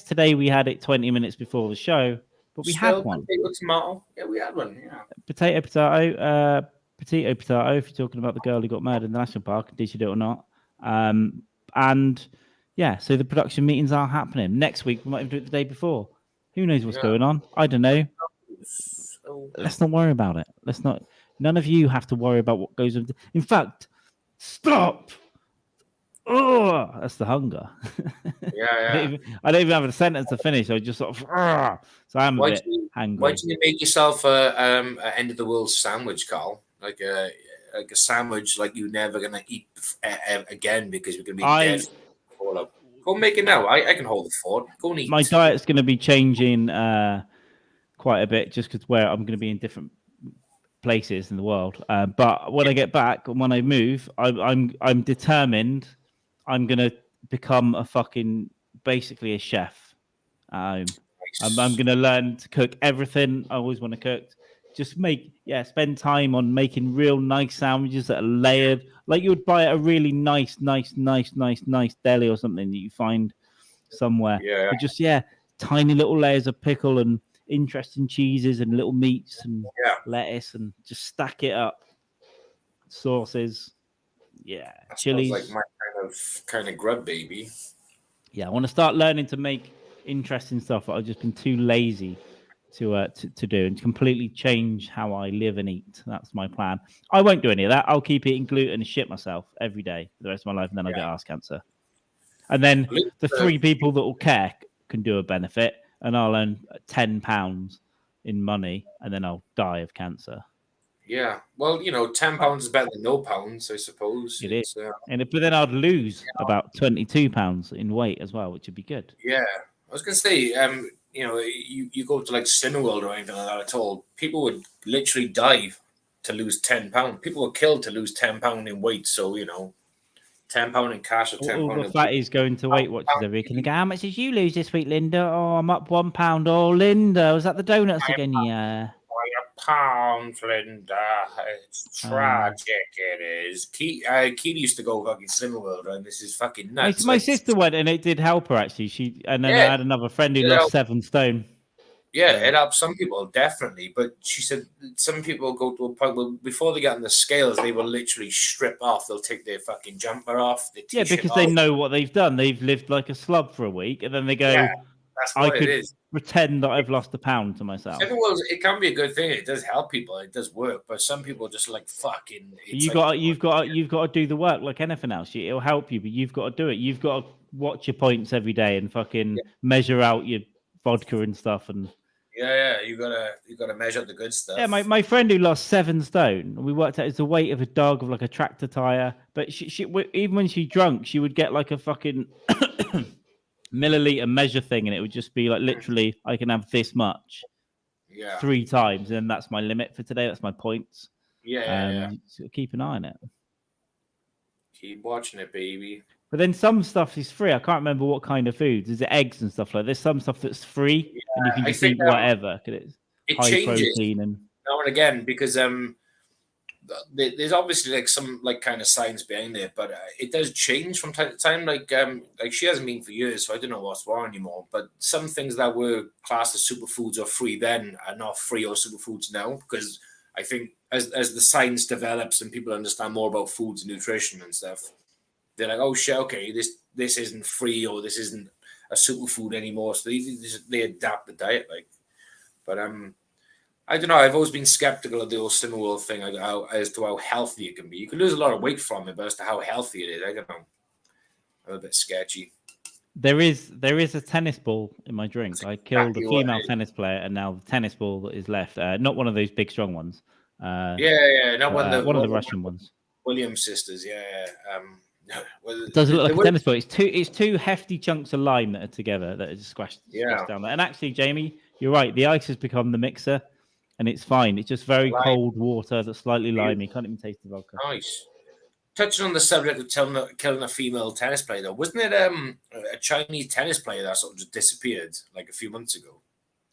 Today we had it 20 minutes before the show, but we had one. Potato, tomato. Yeah, we had one. Yeah. Potato. If you're talking about the girl who got murdered in the national park, did she do it or not? And yeah, so the production meetings are happening next week. We might even do it the day before. Who knows what's going on? I don't know. Let's not worry about it. None of you have to worry about what goes on. In fact, stop. Oh, that's the hunger. Yeah. I don't even have a sentence to finish. I just sort of. So I'm a bit hungry. Why don't you make yourself a end of the world sandwich, Carl? Like a sandwich like you're never gonna eat again because you're gonna be dead. Go make it now. I can hold the fort. Go and eat. My diet's going to be changing quite a bit just because where I'm going to be in different places in the world. But when I get back and when I move, I'm determined. I'm going to become basically a chef. I'm going to learn to cook everything I always want to cook. Just spend time on making real nice sandwiches that are layered. Like you would buy at a really nice deli or something that you find somewhere. Yeah. But just, tiny little layers of pickle and interesting cheeses and little meats and lettuce and just stack it up. Sauces. Yeah. That chilies. Sounds like my kind of grub, baby. Yeah, I want to start learning to make interesting stuff, but I've just been too lazy to do and completely change how I live and eat. That's my plan. I won't do any of that. I'll keep eating gluten and shit myself every day for the rest of my life, and then I'll get arse cancer. And then the 3 people that will care can do a benefit, and I'll earn £10 in money, and then I'll die of cancer. Yeah, well, £10 is better than no pounds, I suppose. It is. But then I'd lose about £22 in weight as well, which would be good. Yeah, I was gonna say, you go to like Cineworld or anything like that at all, people would literally die to lose £10. People were killed to lose £10 in weight. So, £10 in cash or £10. All the fatties going to Weight Watchers every week and they go, how much did you lose this week, Linda? Oh, I'm up £1. Oh, Linda, was that the donuts again? Yeah. £1, Linda. It's tragic. It is. Keely used to go fucking Cineworld, and this is fucking nuts. My sister went, and it did help her actually. I had another friend who lost 7 stone. Yeah, it helps some people definitely, but she said some people go to a point where before they get on the scales, they will literally strip off. They'll take their fucking jumper off. Because they know what they've done. They've lived like a slub for a week, and then they go, That's I what could it is. pretend that I've lost a pound to myself. It can be a good thing. It does help people. It does work. But some people just like fucking. You've got to do the work like anything else. It'll help you, but you've got to do it. You've got to watch your points every day and fucking measure out your vodka and stuff. And you gotta measure the good stuff. yeah, my friend who lost 7 stone, we worked out it's the weight of a dog of like a tractor tire. But she even when she drunk, she would get like a fucking milliliter measure thing, and it would just be like literally, I can have this much 3 times, and that's my limit for today. That's my points. So keep an eye on it. Keep watching it, baby. But then some stuff is free. I can't remember what kind of foods. Is it eggs and stuff like? There's some stuff that's free, and you can just eat whatever. It high changes protein and now and again because there's obviously like some like kind of science behind it, but it does change from time to time. Like she hasn't been for years, so I don't know what's wrong anymore. But some things that were classed as superfoods or free then are not free or superfoods now, because I think as the science develops and people understand more about foods and nutrition and stuff, they're like, oh shit, okay, this isn't free or this isn't a superfood anymore. So they adapt the diet, like. But I don't know. I've always been skeptical of the whole Cineworld thing as to how healthy it can be. You can lose a lot of weight from it, but as to how healthy it is, I don't know. I'm a bit sketchy. There is a tennis ball in my drink. That's I killed a female tennis player, and now the tennis ball that is left. Not one of those big strong ones. Not one of the Russian ones. Williams sisters, It does look like a tennis ball. It's two hefty chunks of lime that are together that are just squashed down there. And actually, Jamie, you're right. The ice has become the mixer, and it's fine. It's just very cold water that's slightly limey. Can't even taste the vodka. Nice. Touching on the subject of killing a female tennis player, though, wasn't it a Chinese tennis player that sort of just disappeared like a few months ago?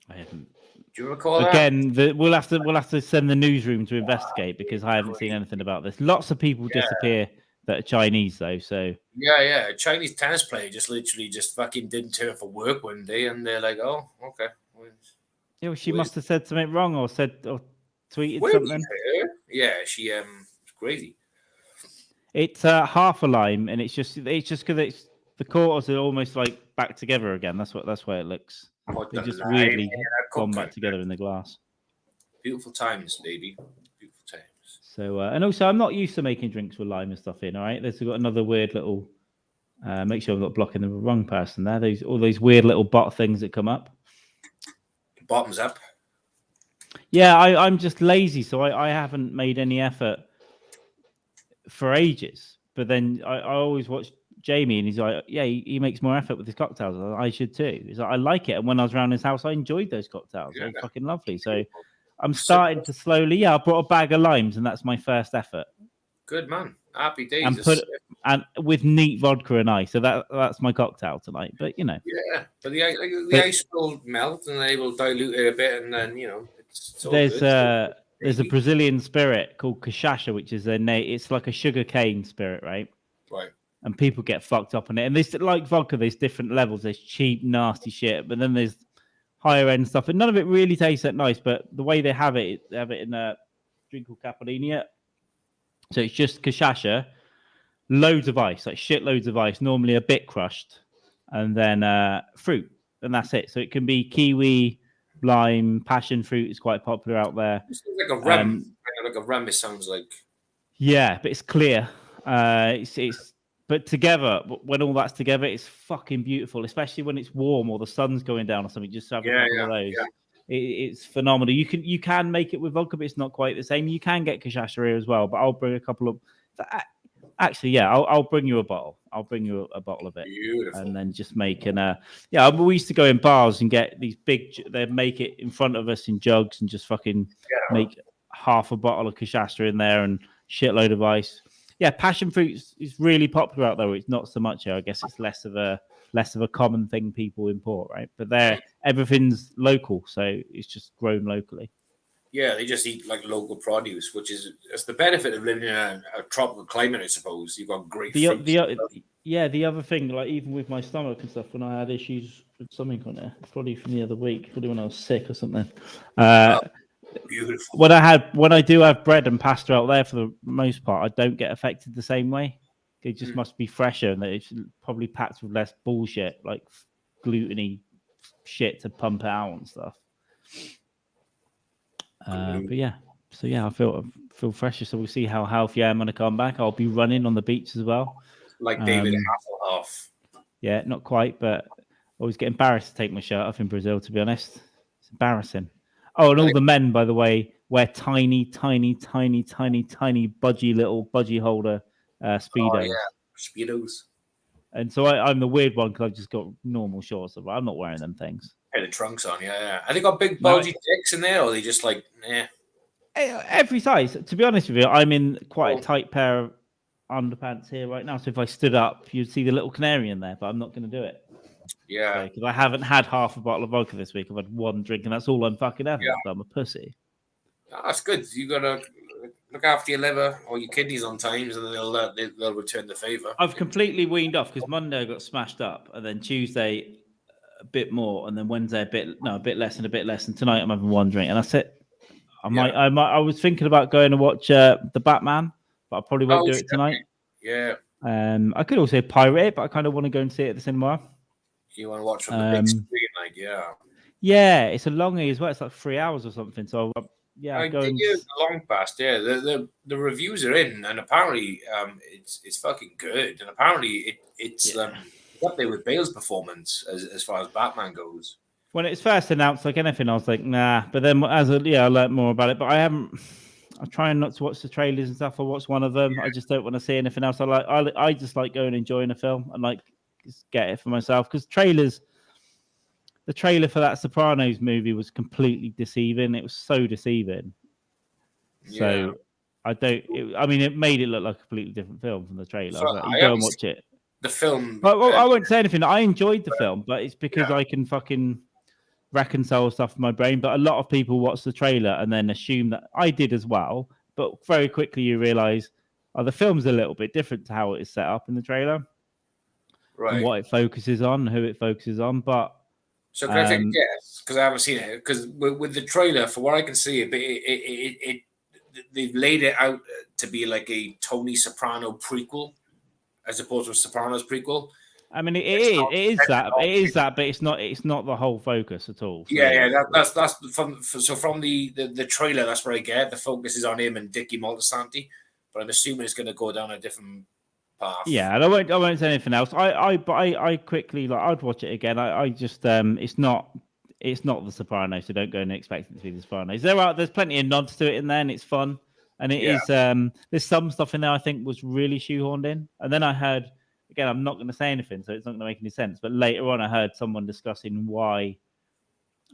I haven't. Do you recall Again, we'll have to send the newsroom to investigate because I haven't seen anything about this. Lots of people disappear that are Chinese, though. So a Chinese tennis player just literally fucking didn't turn up for work one day, and they're like, "Oh, okay." Yeah, well, she must have said something wrong or tweeted something. Yeah, she it's crazy. It's half a lime, and it's just because the quarters are almost like back together again. That's why it looks. They just weirdly gone back together in the glass. Beautiful times, baby. Beautiful times. So, and also, I'm not used to making drinks with lime and stuff in. All right, there's got another weird little. Make sure I'm not blocking the wrong person there. All those weird little bot things that come up. Bottoms up. Yeah, I'm just lazy, so I haven't made any effort for ages. But then I always watch Jamie, and he's like, yeah, he makes more effort with his cocktails. I should too. He's like, I like it. And when I was around his house, I enjoyed those cocktails. They're fucking lovely. So I'm starting to slowly. I brought a bag of limes, and that's my first effort. Good man. Happy days. And with neat vodka and ice. So that's my cocktail tonight. But you know. Yeah, but the ice will melt, and they will dilute it a bit, and then there's a Brazilian spirit called cachaça, which is it's like a sugar cane spirit, right? Right. And people get fucked up on it. And there's like vodka, there's different levels. There's cheap, nasty shit, but then there's higher end stuff, and none of it really tastes that nice. But the way they have it in a drink called caipirinha. So it's just cachaça, loads of ice, like shitloads of ice, normally a bit crushed, and then fruit, and that's it. So it can be kiwi, lime, passion fruit is quite popular out there. It's like a rum, like a rum. It sounds like. Yeah, but it's clear. But together, when all that's together, it's fucking beautiful, especially when it's warm or the sun's going down or something. Just have a couple of those. Yeah. It's phenomenal. You can make it with vodka, but it's not quite the same. You can get cachaça here as well, but I'll bring a couple of. Actually, yeah, I'll bring you a bottle. I'll bring you a bottle of it. Beautiful. And then just make we used to go in bars and get these big. They'd make it in front of us in jugs and just fucking make half a bottle of cachaça in there and shitload of ice. Yeah, passion fruit is really popular out there. It's not so much here. I guess it's less of a common thing people import, right? But everything's local, so it's just grown locally. Yeah, they just eat like local produce, which is the benefit of living in a tropical climate, I suppose. You've got great fruits. The other thing, like even with my stomach and stuff, when I had issues with something on it, probably from the other week, probably when I was sick or something. Beautiful. When I do have bread and pasta out there, for the most part, I don't get affected the same way. It just must be fresher, and it's probably packed with less bullshit, like gluten-y shit to pump it out and stuff. But yeah, so yeah, I feel fresher. So we'll see how healthy I am when I come back. I'll be running on the beach as well, like David Hasselhoff. Yeah, not quite, but I always get embarrassed to take my shirt off in Brazil. To be honest, it's embarrassing. Oh, and all the men, by the way, wear tiny budgie little budgie holder speedos. Oh, yeah, speedos. And so I'm the weird one because I've just got normal shorts. I'm not wearing them things. Hey, the trunks on, yeah. Have they got big bulgy dicks in there, or are they just like, Every size. To be honest with you, I'm in quite a tight pair of underpants here right now. So if I stood up, you'd see the little canary in there, but I'm not going to do it. Yeah. Because I haven't had half a bottle of vodka this week. I've had one drink, and that's all I'm fucking having. Yeah. So I'm a pussy. Oh, that's good. You got to look after your liver or your kidneys on times, and then they'll return the favor. I've completely weaned off because Monday I got smashed up, and then Tuesday a bit more, and then Wednesday a bit less and a bit less, and tonight I'm having one drink, and that's it. I was thinking about going to watch the Batman, but I probably won't do it tonight. Yeah. I could also pirate it, but I kind of want to go and see it at the cinema. You want to watch from the big screen, like, yeah. Yeah, it's a longie as well. It's like 3 hours or something. So I think it's long past. Yeah, the reviews are in, and apparently it's fucking good, and apparently it's up there with Bale's performance as far as Batman goes. When it's first announced, like anything, I was like, nah. But then I learned more about it. But I'm trying not to watch the trailers and stuff. I watched one of them. Yeah. I just don't want to see anything else. I just like going and enjoying a film and like just get it for myself because the trailer for that Sopranos movie was completely deceiving. It was so deceiving. Yeah. So it made it look like a completely different film from the trailer. So like, you go and watch it. The film. I won't say anything. I enjoyed the film, but it's because I can fucking reconcile stuff in my brain. But a lot of people watch the trailer and then assume that I did as well. But very quickly you realize, the film's a little bit different to how it is set up in the trailer. Right. And what it focuses on, who it focuses on. But so can I take a guess? Because I haven't seen it. Because with the trailer, for what I can see, they've laid it out to be like a Tony Soprano prequel, as opposed to a Sopranos prequel. I mean, it is that, but it's not the whole focus at all. So. Yeah, that's from the trailer. That's where I get the focus is on him and Dickie Moltisanti, but I'm assuming it's going to go down a different path. Yeah, and I won't say anything else. I quickly I'd watch it again. I just it's not the Sopranos, so don't go and expect it to be the Sopranos. There's plenty of nods to it in there, and it's fun. And it is there's some stuff in there I think was really shoehorned in. And then I heard, again, I'm not going to say anything, so it's not going to make any sense. But later on, I heard someone discussing why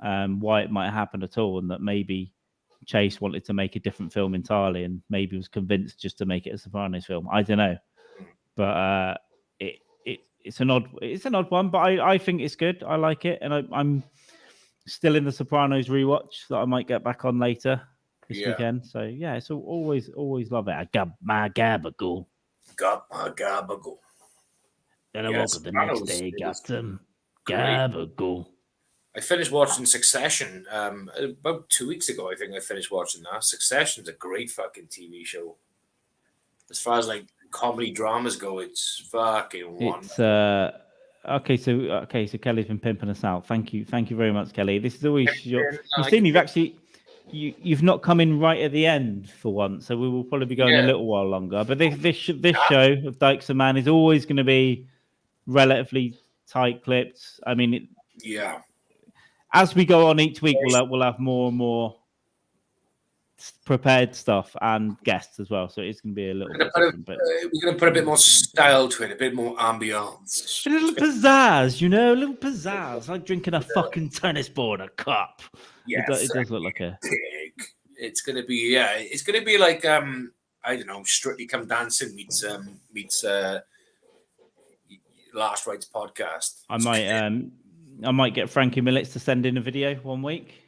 it might happen at all, and that maybe Chase wanted to make a different film entirely, and maybe was convinced just to make it a Sopranos film. I don't know, but it's an odd one, but I think it's good. I like it, and I'm still in the Sopranos rewatch that I might get back on later this weekend. So yeah, it's always love it. I got my gabagool. Then I woke up the next day, got some gabagool. I finished watching Succession about 2 weeks ago. I think I finished watching that. Succession's a great fucking TV show. As far as like comedy dramas go, it's fucking wonderful. Okay, so Kelly's been pimping us out. Thank you very much, Kelly. This is always you've seen you've not come in right at the end for once, so we will probably be going a little while longer. But this show of Dykes Mann is always going to be relatively tight clipped. I mean, as we go on each week, we'll have more and more prepared stuff and guests as well. So it's going to be a little bit different. We're going to put a bit more style to it, a bit more ambience. A little pizzazz, a little pizzazz. Like drinking a fucking tennis ball in a cup. Yes, it does look like a pig. It's going to be, it's going to be like, I don't know, Strictly Come Dancing meets Last Rites podcast. I might get Frankie Millets to send in a video one week.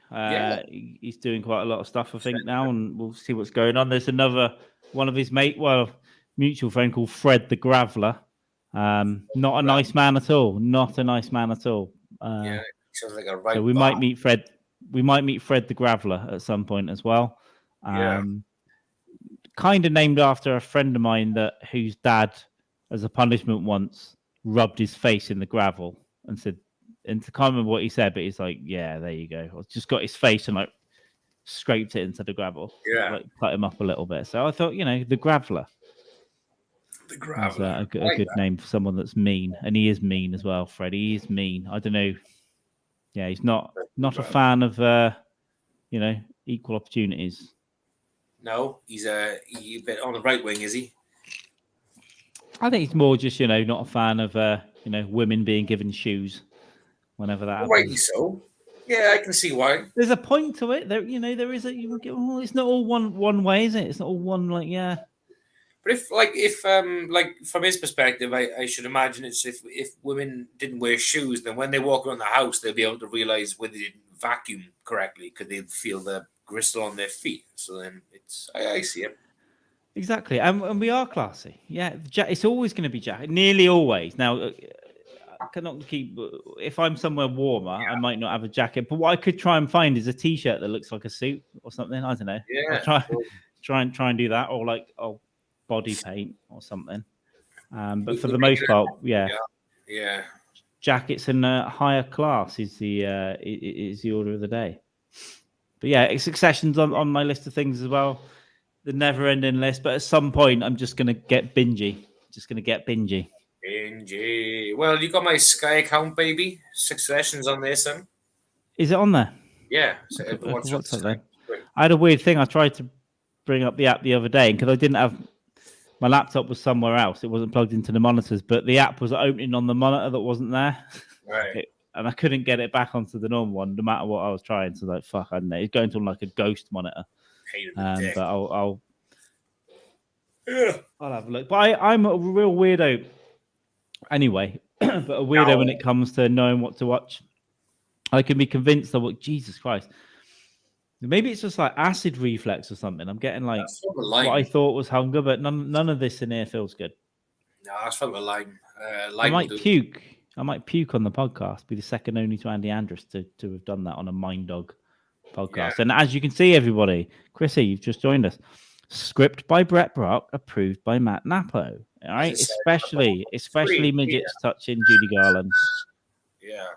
He's doing quite a lot of stuff, I think, now, and we'll see what's going on. There's another one of his mutual friend called Fred the Graveler. Not a nice man at all. Not a nice man at all. Sounds like a right. So we might meet Fred. We might meet Fred the Graveler at some point as well. Kind of named after a friend of mine whose dad, as a punishment once, rubbed his face in the gravel and said, and I can't remember what he said, but he's like, yeah, there you go. I just got his face and like scraped it into the gravel. Yeah. Like cut him up a little bit. So I thought, the Graveler. The That's Graveler. a good name for someone that's mean. And he is mean as well, Fred. He is mean. I don't know. Yeah, he's not a fan of equal opportunities. No, he's a bit on the right wing, is he? I think he's more just, not a fan of women being given shoes whenever that happens. Rightly so. Yeah, I can see why. There's a point to it. There is a. It's not all one way, is it? It's not all one But if from his perspective, I should imagine it's if women didn't wear shoes, then when they walk around the house, they'll be able to realize whether they didn't vacuum correctly because they feel the gristle on their feet. So then I see it. Exactly, and we are classy. Yeah, it's always going to be jacket. Nearly always. Now, I cannot keep. If I'm somewhere warmer, I might not have a jacket. But what I could try and find is a t-shirt that looks like a suit or something. I don't know. Yeah. I'll try and do that, or body paint or something. But for the most part, yeah. Jackets in a higher class is the order of the day. But yeah, Succession's on my list of things as well. The never-ending list. But at some point, I'm just gonna get bingy. Bingy. Well, you got my Sky account, baby. Succession's on there, son. Is it on there? Yeah. So I had a weird thing. I tried to bring up the app the other day, and because I didn't have my laptop was somewhere else, it wasn't plugged into the monitors, but the app was opening on the monitor that wasn't there. Right. And I couldn't get it back onto the normal one, no matter what I was trying. So fuck, I don't know. It's going to like a ghost monitor. But I'll have a look. But I'm a real weirdo anyway. But a weirdo when it comes to knowing what to watch. I can be convinced of Jesus Christ. Maybe it's just like acid reflex or something. I'm getting what I thought was hunger, but none of this in here feels good. No, that's from a lime. I might puke. I might puke on the podcast. Be the second only to Andy Andrus to have done that on a Mind Dog podcast. Yeah. And as you can see, everybody, Chrissy, you've just joined us. Script by Bret Brock, approved by Matt Nappo. All right, especially midgets touching Judy Garland. Yeah,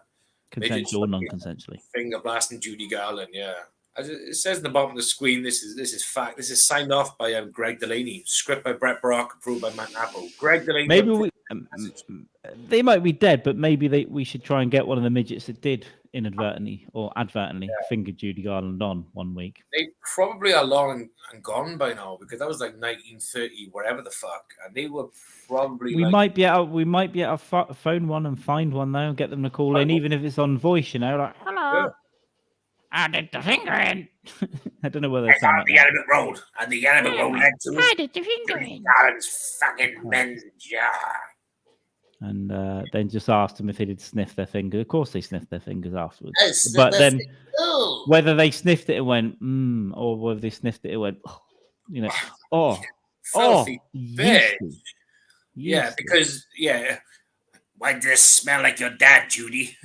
consensual or non-consensually. Finger blasting Judy Garland. Yeah. As it says in the bottom of the screen, this is fact. This is signed off by Greg Delaney. Script by Bret Brock, approved by Matt Nappo. Greg Delaney. Maybe they might be dead, but maybe we should try and get one of the midgets that did inadvertently or advertently finger Judy Garland on one week. They probably are long and gone by now because that was like 1930, whatever the fuck, and they were probably. We might be able to phone one and find one though, and get them to call in, even if it's on voice. Like hello. Yeah. I did the fingering. I don't know whether they sound like the Elephant Road, and the Elephant Road led to I did the fingering. Garland's fucking men's jar. And then just asked them if they did sniff their finger. Of course, they sniffed their fingers afterwards. But then, whether they sniffed it and went or whether they sniffed it and went, filthy bitch. Yeah, because why does this smell like your dad, Judy?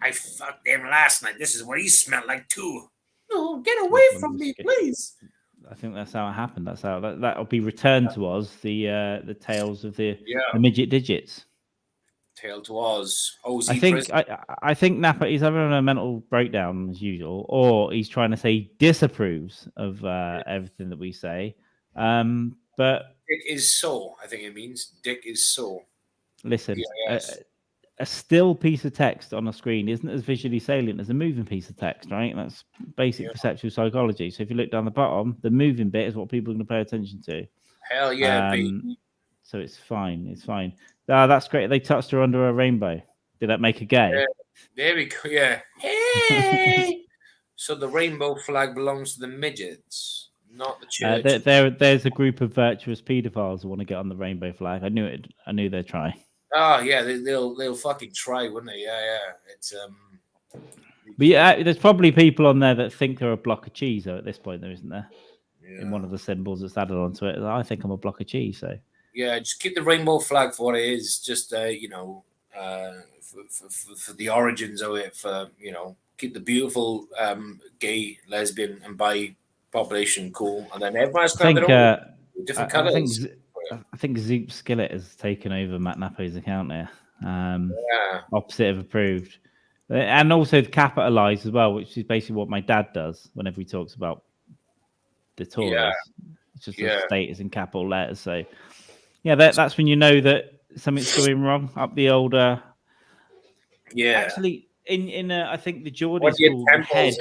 I fucked him last night. This is what he smelled like too. No, get away from me, please. I think that's how it happened. That's how that'll be returned to us. The tales of the midget digits. Tale to Oz. I think Nappa is having a mental breakdown as usual, or he's trying to say he disapproves of everything that we say. But Dick is so. I think it means Dick is so. Listen. A still piece of text on a screen isn't as visually salient as a moving piece of text, right? That's basic perceptual psychology. So if you look down the bottom, the moving bit is what people are going to pay attention to. Hell yeah, so it's fine. It's fine. That's great. They touched her under a rainbow. Did that make a gay? There we go. Yeah. Hey! So the rainbow flag belongs to the midgets, not the church. There's a group of virtuous paedophiles who want to get on the rainbow flag. I knew it. I knew they'd try. Oh yeah, they'll fucking try, wouldn't they? Yeah. It's But there's probably people on there that think they're a block of cheese though at this point, there isn't there? Yeah. In one of the symbols that's added onto it, I think I'm a block of cheese. So yeah, just keep the rainbow flag for what it is. Just for the origins of it. Keep the beautiful gay, lesbian, and bi population cool, and then everyone's got their own different colors. I think Zoop Skillet has taken over Matt Nappo's account here. Opposite of approved. And also capitalize as well, which is basically what my dad does whenever he talks about the Tories. Yeah. It's just a status in capital letters. So, yeah, that's when you know that something's going wrong. Up the old... Actually, in I think the Geordies called the head.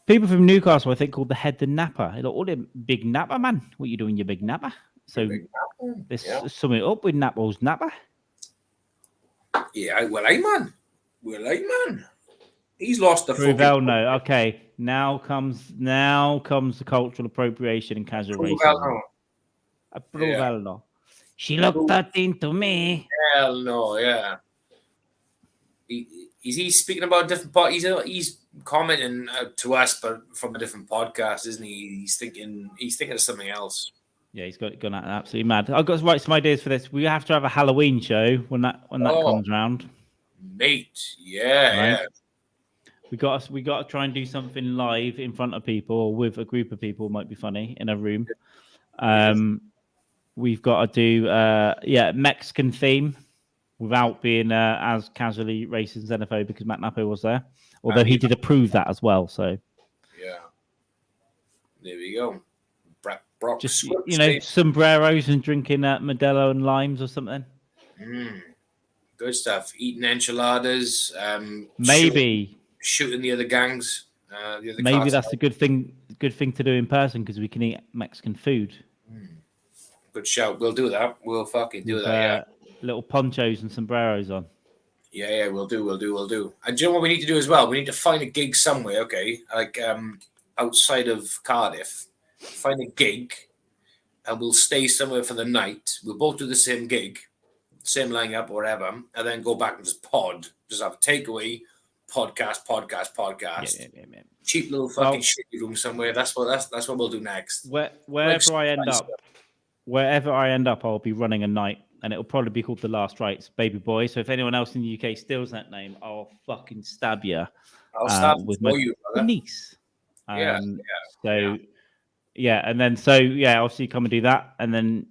People from Newcastle, I think, called the head the napper. Like, oh, the big napper, man. What you doing, you big napper? So let's sum it up with Napper's napper. Yeah, well, man. He's lost the Pruvel, no. Okay, now comes the cultural appropriation and casual racism. Pruvel, no. She looked that into me. Hell no, yeah. Is he speaking about different parties? He's commenting to us, but from a different podcast, isn't he? He's thinking of something else. Yeah, he's gone absolutely mad. I've got some ideas for this. We have to have a Halloween show when that comes round. Mate, yeah. We got to try and do something live in front of people or with a group of people. Might be funny in a room. We've got to do Mexican theme without being as casually racist and xenophobic because Matt Nappo was there. Although he did approve that as well. So yeah, there we go. Bret Brock, just sombreros and drinking Modelo and limes or something. Good stuff. Eating enchiladas. Maybe shooting the other gangs. Maybe that's a good thing to do in person because we can eat Mexican food. Good shout. We'll do that. We'll fucking do that. Yeah. Little ponchos and sombreros on. Yeah, we'll do. And do you know what we need to do as well? We need to find a gig somewhere, okay? Like outside of Cardiff. Find a gig and we'll stay somewhere for the night. We'll both do the same gig, same lineup or whatever, and then go back and just have a takeaway, podcast. Yeah. Cheap little fucking shitty room somewhere. That's what we'll do next. Wherever I end up, I'll be running a night. And it'll probably be called The Last Rites, Baby Boy. So if anyone else in the UK steals that name, I'll fucking stab you. I'll stab with my niece. And then obviously come and do that. And then,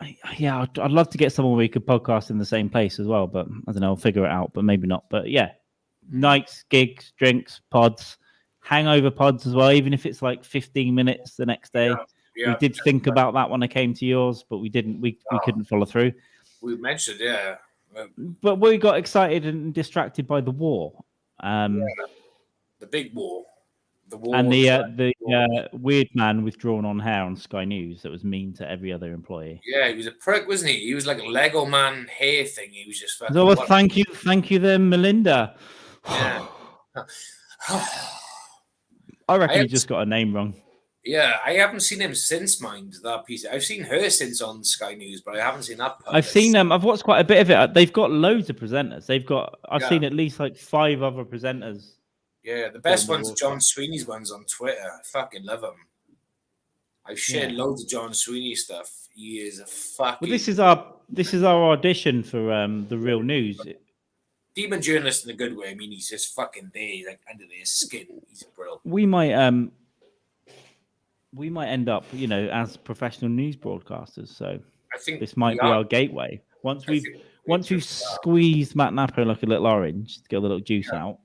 I'd love to get someone we could podcast in the same place as well. But I don't know, I'll figure it out. But maybe not. But yeah, nights, gigs, drinks, pods, hangover pods as well. Even if it's like 15 minutes the next day. Yeah, we did think about that when I came to yours, but we didn't. We couldn't follow through. We mentioned, but we got excited and distracted by the war. The big war. The war. And the weird man with drawn on hair on Sky News that was mean to every other employee. Yeah, he was a prick, wasn't he? He was like a Lego man hair thing. He was just fucking... Oh, thank you then, Melinda. Yeah. I reckon he just got a name wrong. Yeah, I haven't seen him since, mind that piece. I've seen her since on Sky News, but I haven't seen that part. I've seen them. I've watched quite a bit of it. They've got loads of presenters. I've seen at least like 5 other presenters. Yeah, the best one's John Sweeney's ones on Twitter. I fucking love him. I've shared loads of John Sweeney stuff. He is a fucking... Well, this is our audition for the Real News. Demon journalist in a good way. I mean, he's just fucking there, like under their skin. He's brilliant. We might end up, as professional news broadcasters. So I think this might be our gateway. Once we've squeezed Matt Nappo like a little orange to get a little juice out,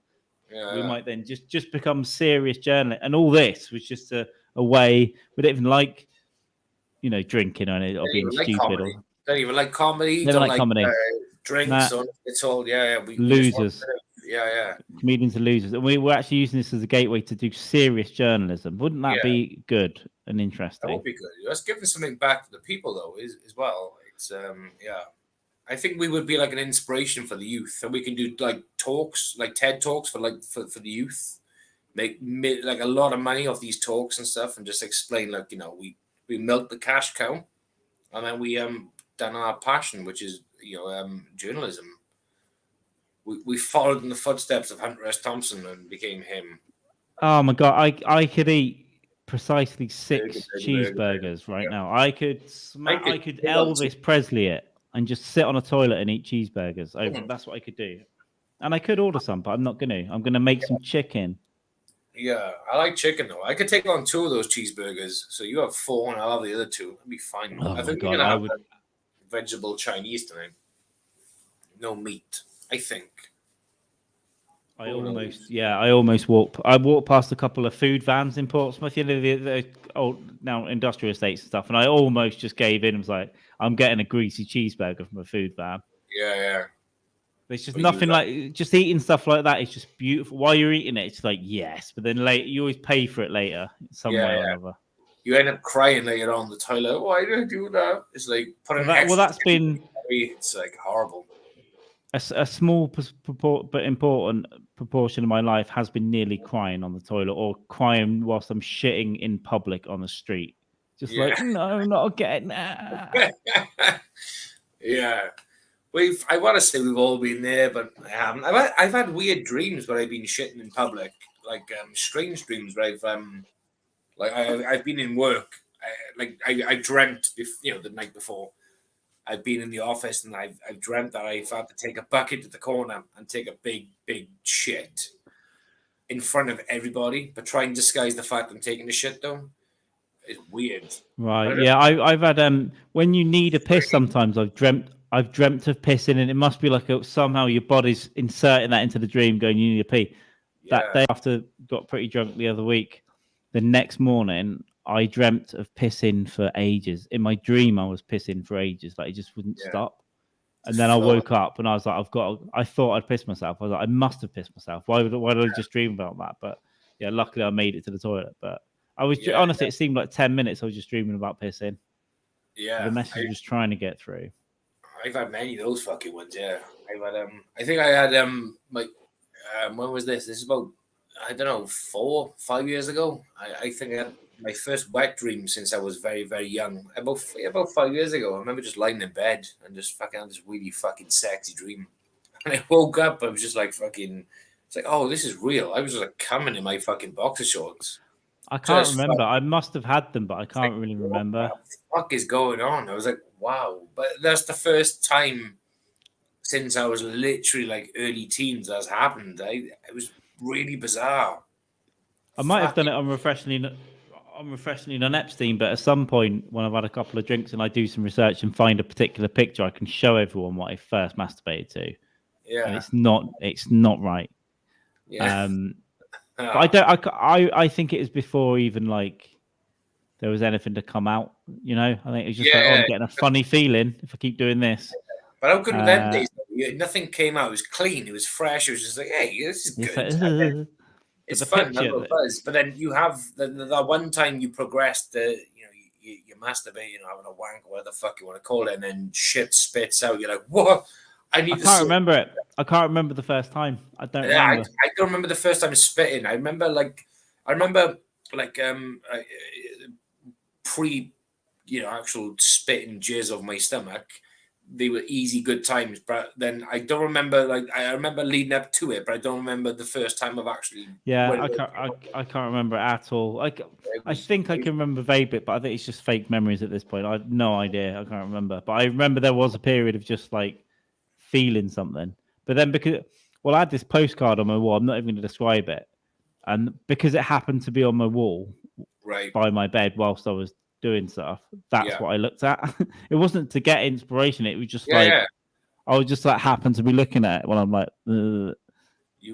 we might then just become serious journalists. And all this was just a way. We don't even like, drinking or being stupid. Don't even like comedy. Never like comedy. Drinks. It's all losers. Yeah. Comedians are losers. And we're actually using this as a gateway to do serious journalism. Wouldn't that be good and interesting? That would be good. Let's give something back to the people, though, as well. It's, I think we would be like an inspiration for the youth. And we can do like talks, like TED Talks for the youth. Make like a lot of money off these talks and stuff and just explain, like, we milk the cash cow and then we done our passion, which is, journalism. We followed in the footsteps of Hunter S. Thompson and became him. Oh my God, I could eat precisely 6 cheeseburgers right now. I could Elvis Presley it and just sit on a toilet and eat cheeseburgers. That's what I could do. And I could order some, but I'm not going to. I'm going to make some chicken. Yeah, I like chicken though. I could take on 2 of those cheeseburgers. So you have 4 and I'll have the other 2. That'd be fine. Oh I think we're going to have vegetable Chinese tonight. no meat. I think. I almost walked. I walked past a couple of food vans in Portsmouth, the old now industrial estates and stuff, and I almost just gave in. I was like, I'm getting a greasy cheeseburger from a food van. Yeah. There's just nothing like just eating stuff like that. It's just beautiful. While you're eating it, it's like yes, but then later you always pay for it later some way or another. You end up crying later on the toilet. Why did I do that? It's like putting that's been. It's like horrible. A small but important proportion of my life has been nearly crying on the toilet or crying whilst I'm shitting in public on the street. Just like, no, not again. Yeah. I want to say we've all been there, but I haven't. I've had weird dreams where I've been shitting in public, like strange dreams where I've been in work. I dreamt, the night before. I've been in the office and I've dreamt that I've had to take a bucket to the corner and take a big shit in front of everybody, but try and disguise the fact I'm taking the shit though. It's weird. Right. Yeah. I've had when you need a piss sometimes I've dreamt of pissing and it must be like somehow your body's inserting that into the dream going, you need to pee. Yeah. That day after got pretty drunk the other week, the next morning I dreamt of pissing for ages. In my dream, I was pissing for ages. Like it just wouldn't stop. And then I woke up and I was like, I thought I'd pissed myself. I was like, I must have pissed myself. Why did I just dream about that? But yeah, luckily I made it to the toilet. But I was honestly, it seemed like 10 minutes. I was just dreaming about pissing. Yeah. The message was trying to get through. I've had many of those fucking ones. Yeah. I've had, I think I had, when was this? This is about, I don't know, 4, 5 years ago. I think I had my first wet dream since I was very, very young. About 5 years ago. I remember just lying in bed and just fucking had this really fucking sexy dream. And I woke up, I was just like fucking, it's like, oh, this is real. I was just like coming in my fucking boxer shorts. I can't remember. I must have had them, but I can't really remember. What the fuck is going on? I was like, wow. But that's the first time since I was literally like early teens that's happened. It was really bizarre. I might have done it on Refreshingly Non-Epstein, but at some point when I've had a couple of drinks and I do some research and find a particular picture, I can show everyone what I first masturbated to. Yeah. And it's not right. Yeah. But I think it is before even like there was anything to come out, I think it was just I'm getting a funny feeling if I keep doing this. But how good were them days? Nothing came out. It was clean. It was fresh. It was just like, hey, this is good. It's fun, buzz. But then you have the one time you progress you masturbate, having a wank, whatever the fuck you want to call it, and then shit spits out. You're like, what? I can't remember it. I can't remember the first time. I don't remember. I don't remember the first time spitting. I remember pre, actual spitting jizz of my stomach. They were easy, good times, but then I don't remember. I remember leading up to it, but I don't remember the first time of actually. Yeah, I can't remember at all. I think I can remember vague bit, but I think it's just fake memories at this point. I have no idea. I can't remember, but I remember there was a period of just like feeling something. But then I had this postcard on my wall. I'm not even going to describe it, and because it happened to be on my wall, right by my bed whilst I was doing stuff, that's what I looked at. It wasn't to get inspiration. It was just I was just like happen to be looking at it when I'm like you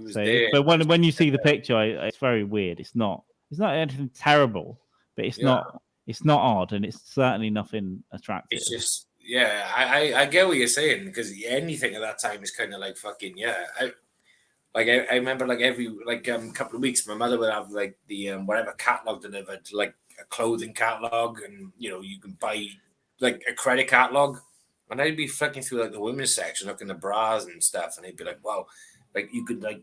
was there. But when you see the picture, it's very weird. It's not anything terrible, but it's not odd, and it's certainly nothing attractive. It's just I get what you're saying, because anything at that time is kind of like fucking I remember like every couple of weeks my mother would have like the whatever catalog delivered, like a clothing catalog, and you can buy like a credit catalog, and I'd be flicking through like the women's section looking at bras and stuff, and I'd be like, wow, like you could like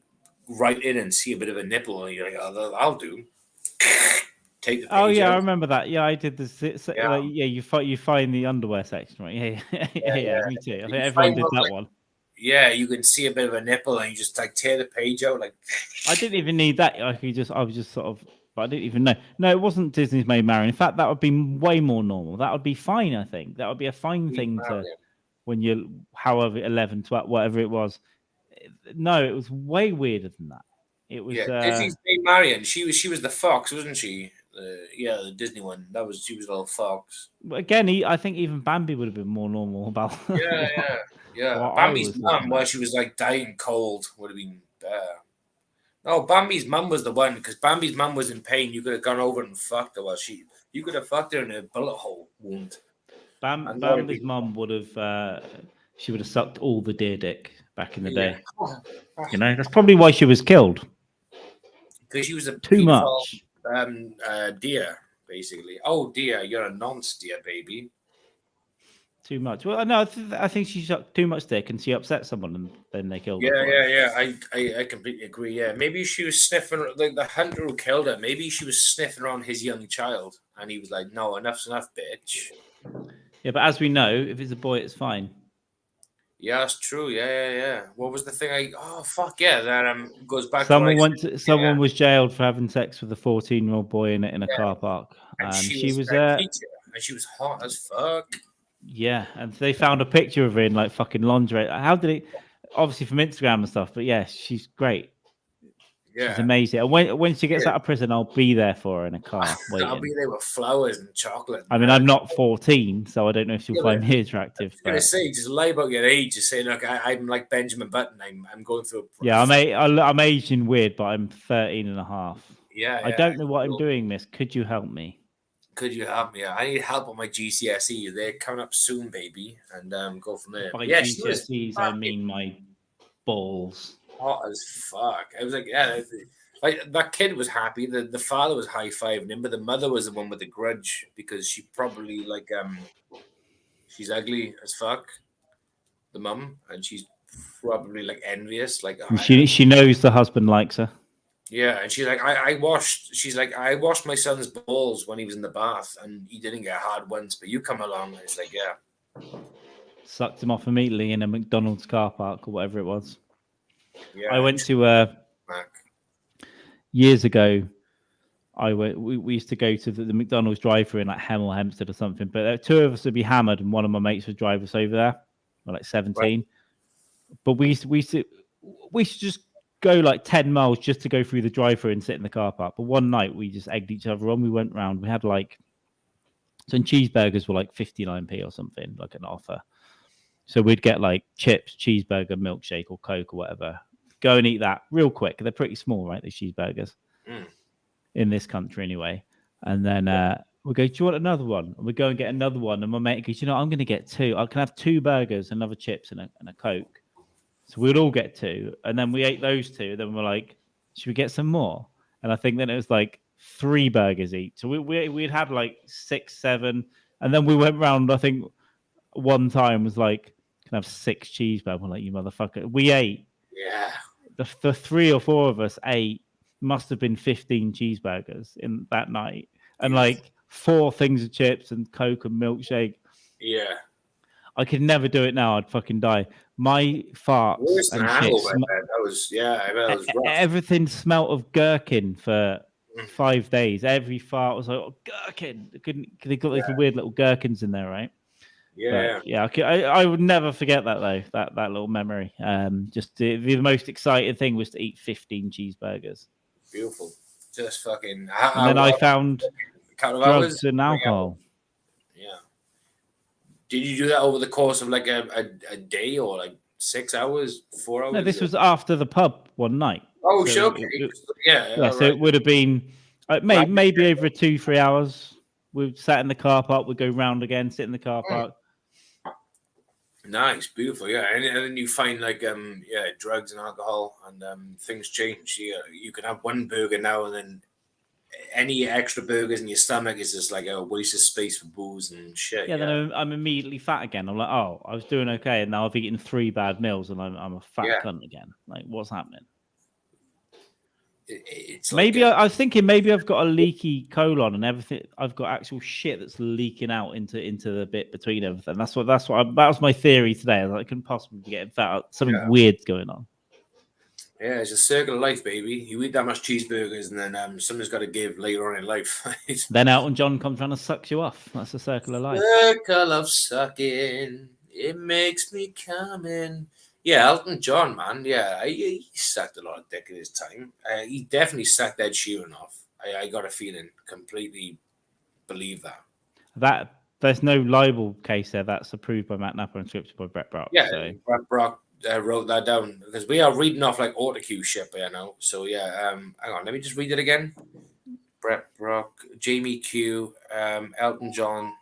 write in and see a bit of a nipple, and you're like, oh, I'll do. Take the page out. out. I remember that. Yeah, I did this. You find the underwear section, right? Yeah, me too. I think everyone did that one. Yeah, you can see a bit of a nipple, and you just like tear the page out. Like I didn't even need that. I was just sort of. But I didn't even know. No, it wasn't Disney's Maid Marian. In fact, that would be way more normal. That would be fine, I think. That would be a fine thing to when you're, however, 11, 12, whatever it was. No, it was way weirder than that. It was... Disney's Maid Marian. She was the fox, wasn't she? The Disney one. She was a little fox. But again, I think even Bambi would have been more normal about. Yeah. Bambi's mum, while she was like dying cold, would have been better. No, Bambi's mum was the one, because Bambi's mum was in pain. You could have gone over and fucked her. You could have fucked her in a bullet hole wound. Bambi's mum would have. She would have sucked all the deer dick back in the day. You know, that's probably why she was killed. Because she was a too much. Deer, basically. Oh dear, you're a nonce, dear baby. Too much. Well, no, I think she sucked too much dick and she upset someone and then they killed her. Yeah. I completely agree. Yeah, maybe she was sniffing, like the hunter who killed her. Maybe she was sniffing around his young child, and he was like, "No, enough's enough, bitch." Yeah, but as we know, if it's a boy, it's fine. Yeah, that's true. Yeah. What was the thing? That goes back. Someone was jailed for having sex with a 14-year-old boy in a car park, and she was there, and she was hot as fuck. Yeah, and they found a picture of her in like fucking lingerie. How did it? Obviously from Instagram and stuff, but yeah, she's great. Yeah, she's amazing. And when she gets out of prison, I'll be there for her in a car. I'll be there with flowers and chocolate. I mean, I'm not 14, so I don't know if she'll find me attractive. I was going to say, just lie about your age. Just say, look, I'm like Benjamin Button. I'm going through. I'm aging weird, but I'm 13 and a half. Yeah. I don't know what I'm doing, miss. Could you help me? Could you help me? I need help on my GCSE. They're coming up soon, baby, and go from there. By GCSEs, I mean my balls. Hot as fuck. I was like, like that kid was happy. The father was high-fiving him, but the mother was the one with the grudge because she probably she's ugly as fuck. The mum, and she's probably like envious. Like she knows the husband likes her. Yeah, and she's like, I washed my son's balls when he was in the bath, and he didn't get hard once. But you come along, and it's like, yeah, sucked him off immediately in a McDonald's car park or whatever it was. Yeah, I went to years ago. We used to go to the McDonald's drive-thru in like Hemel Hempstead or something. But two of us would be hammered, and one of my mates would drive us over there. We're like 17, right. But we used to just go like 10 miles just to go through the drive-thru and sit in the car park. But one night we just egged each other on. We went round. We had some cheeseburgers were like 59p or something, like an offer. So we'd get like chips, cheeseburger, milkshake, or Coke or whatever. Go and eat that real quick. They're pretty small, right? These cheeseburgers in this country anyway. And then we go, do you want another one? And we go and get another one. And my mate goes, I'm going to get two. I can have 2 burgers, another chips, and a Coke. So we'd all get 2, and then we ate those 2. Then we're like, should we get some more? And I think then it was like 3 burgers each. So we'd had like 6, 7, and then we went round. I think one time was like, can I have 6 cheeseburgers? We're like, you motherfucker. We ate. Yeah. The 3 or 4 of us ate. Must have been 15 cheeseburgers in that night, and like 4 things of chips and Coke and milkshake. Yeah. I could never do it now. I'd fucking die. My farts and shit. Everything smelt of gherkin for 5 days. Every fart was like, oh, gherkin. They got these weird little gherkins in there, right? Yeah. But, yeah. I would never forget that though. That little memory. Just the most exciting thing was to eat 15 cheeseburgers. Beautiful. Just fucking. And then I found drugs and alcohol. Yeah. Did you do that over the course of like a day or like 6 hours, 4 hours? No, this was after the pub one night. Oh, so sure. Yeah. So it would have been maybe over 2-3 hours. We sat in the car park. We'd go round again, sit in the car park. Nice, beautiful, yeah. And then you find like drugs and alcohol, and things change. You can have one burger now, and then any extra burgers in your stomach is just like a waste of space for booze and shit. Yeah, then I'm immediately fat again. I'm like, oh, I was doing okay, and now I've eaten 3 bad meals, and I'm a fat cunt again. Like, what's happening? It's maybe I was thinking maybe I've got a leaky colon and everything. I've got actual shit that's leaking out into the bit between everything. That was my theory today. I couldn't possibly be getting fat. Something weird's going on. Yeah, it's a circle of life, baby. You eat that much cheeseburgers, and then something's got to give later on in life. Then Elton John comes around and sucks you off. That's a circle of life. Circle of sucking, it makes me come in. Yeah, Elton John, man. Yeah, he sucked a lot of dick in his time. He definitely sucked Ed Sheeran off. I got a feeling. Completely believe that. That there's no libel case there. That's approved by Matt Napper and scripted by Bret Brock. Yeah, so. Bret Brock wrote that down because we are reading off like autocue shit by now. So yeah, hang on, let me just read it again. Bret Brock, Jamie Q, Elton John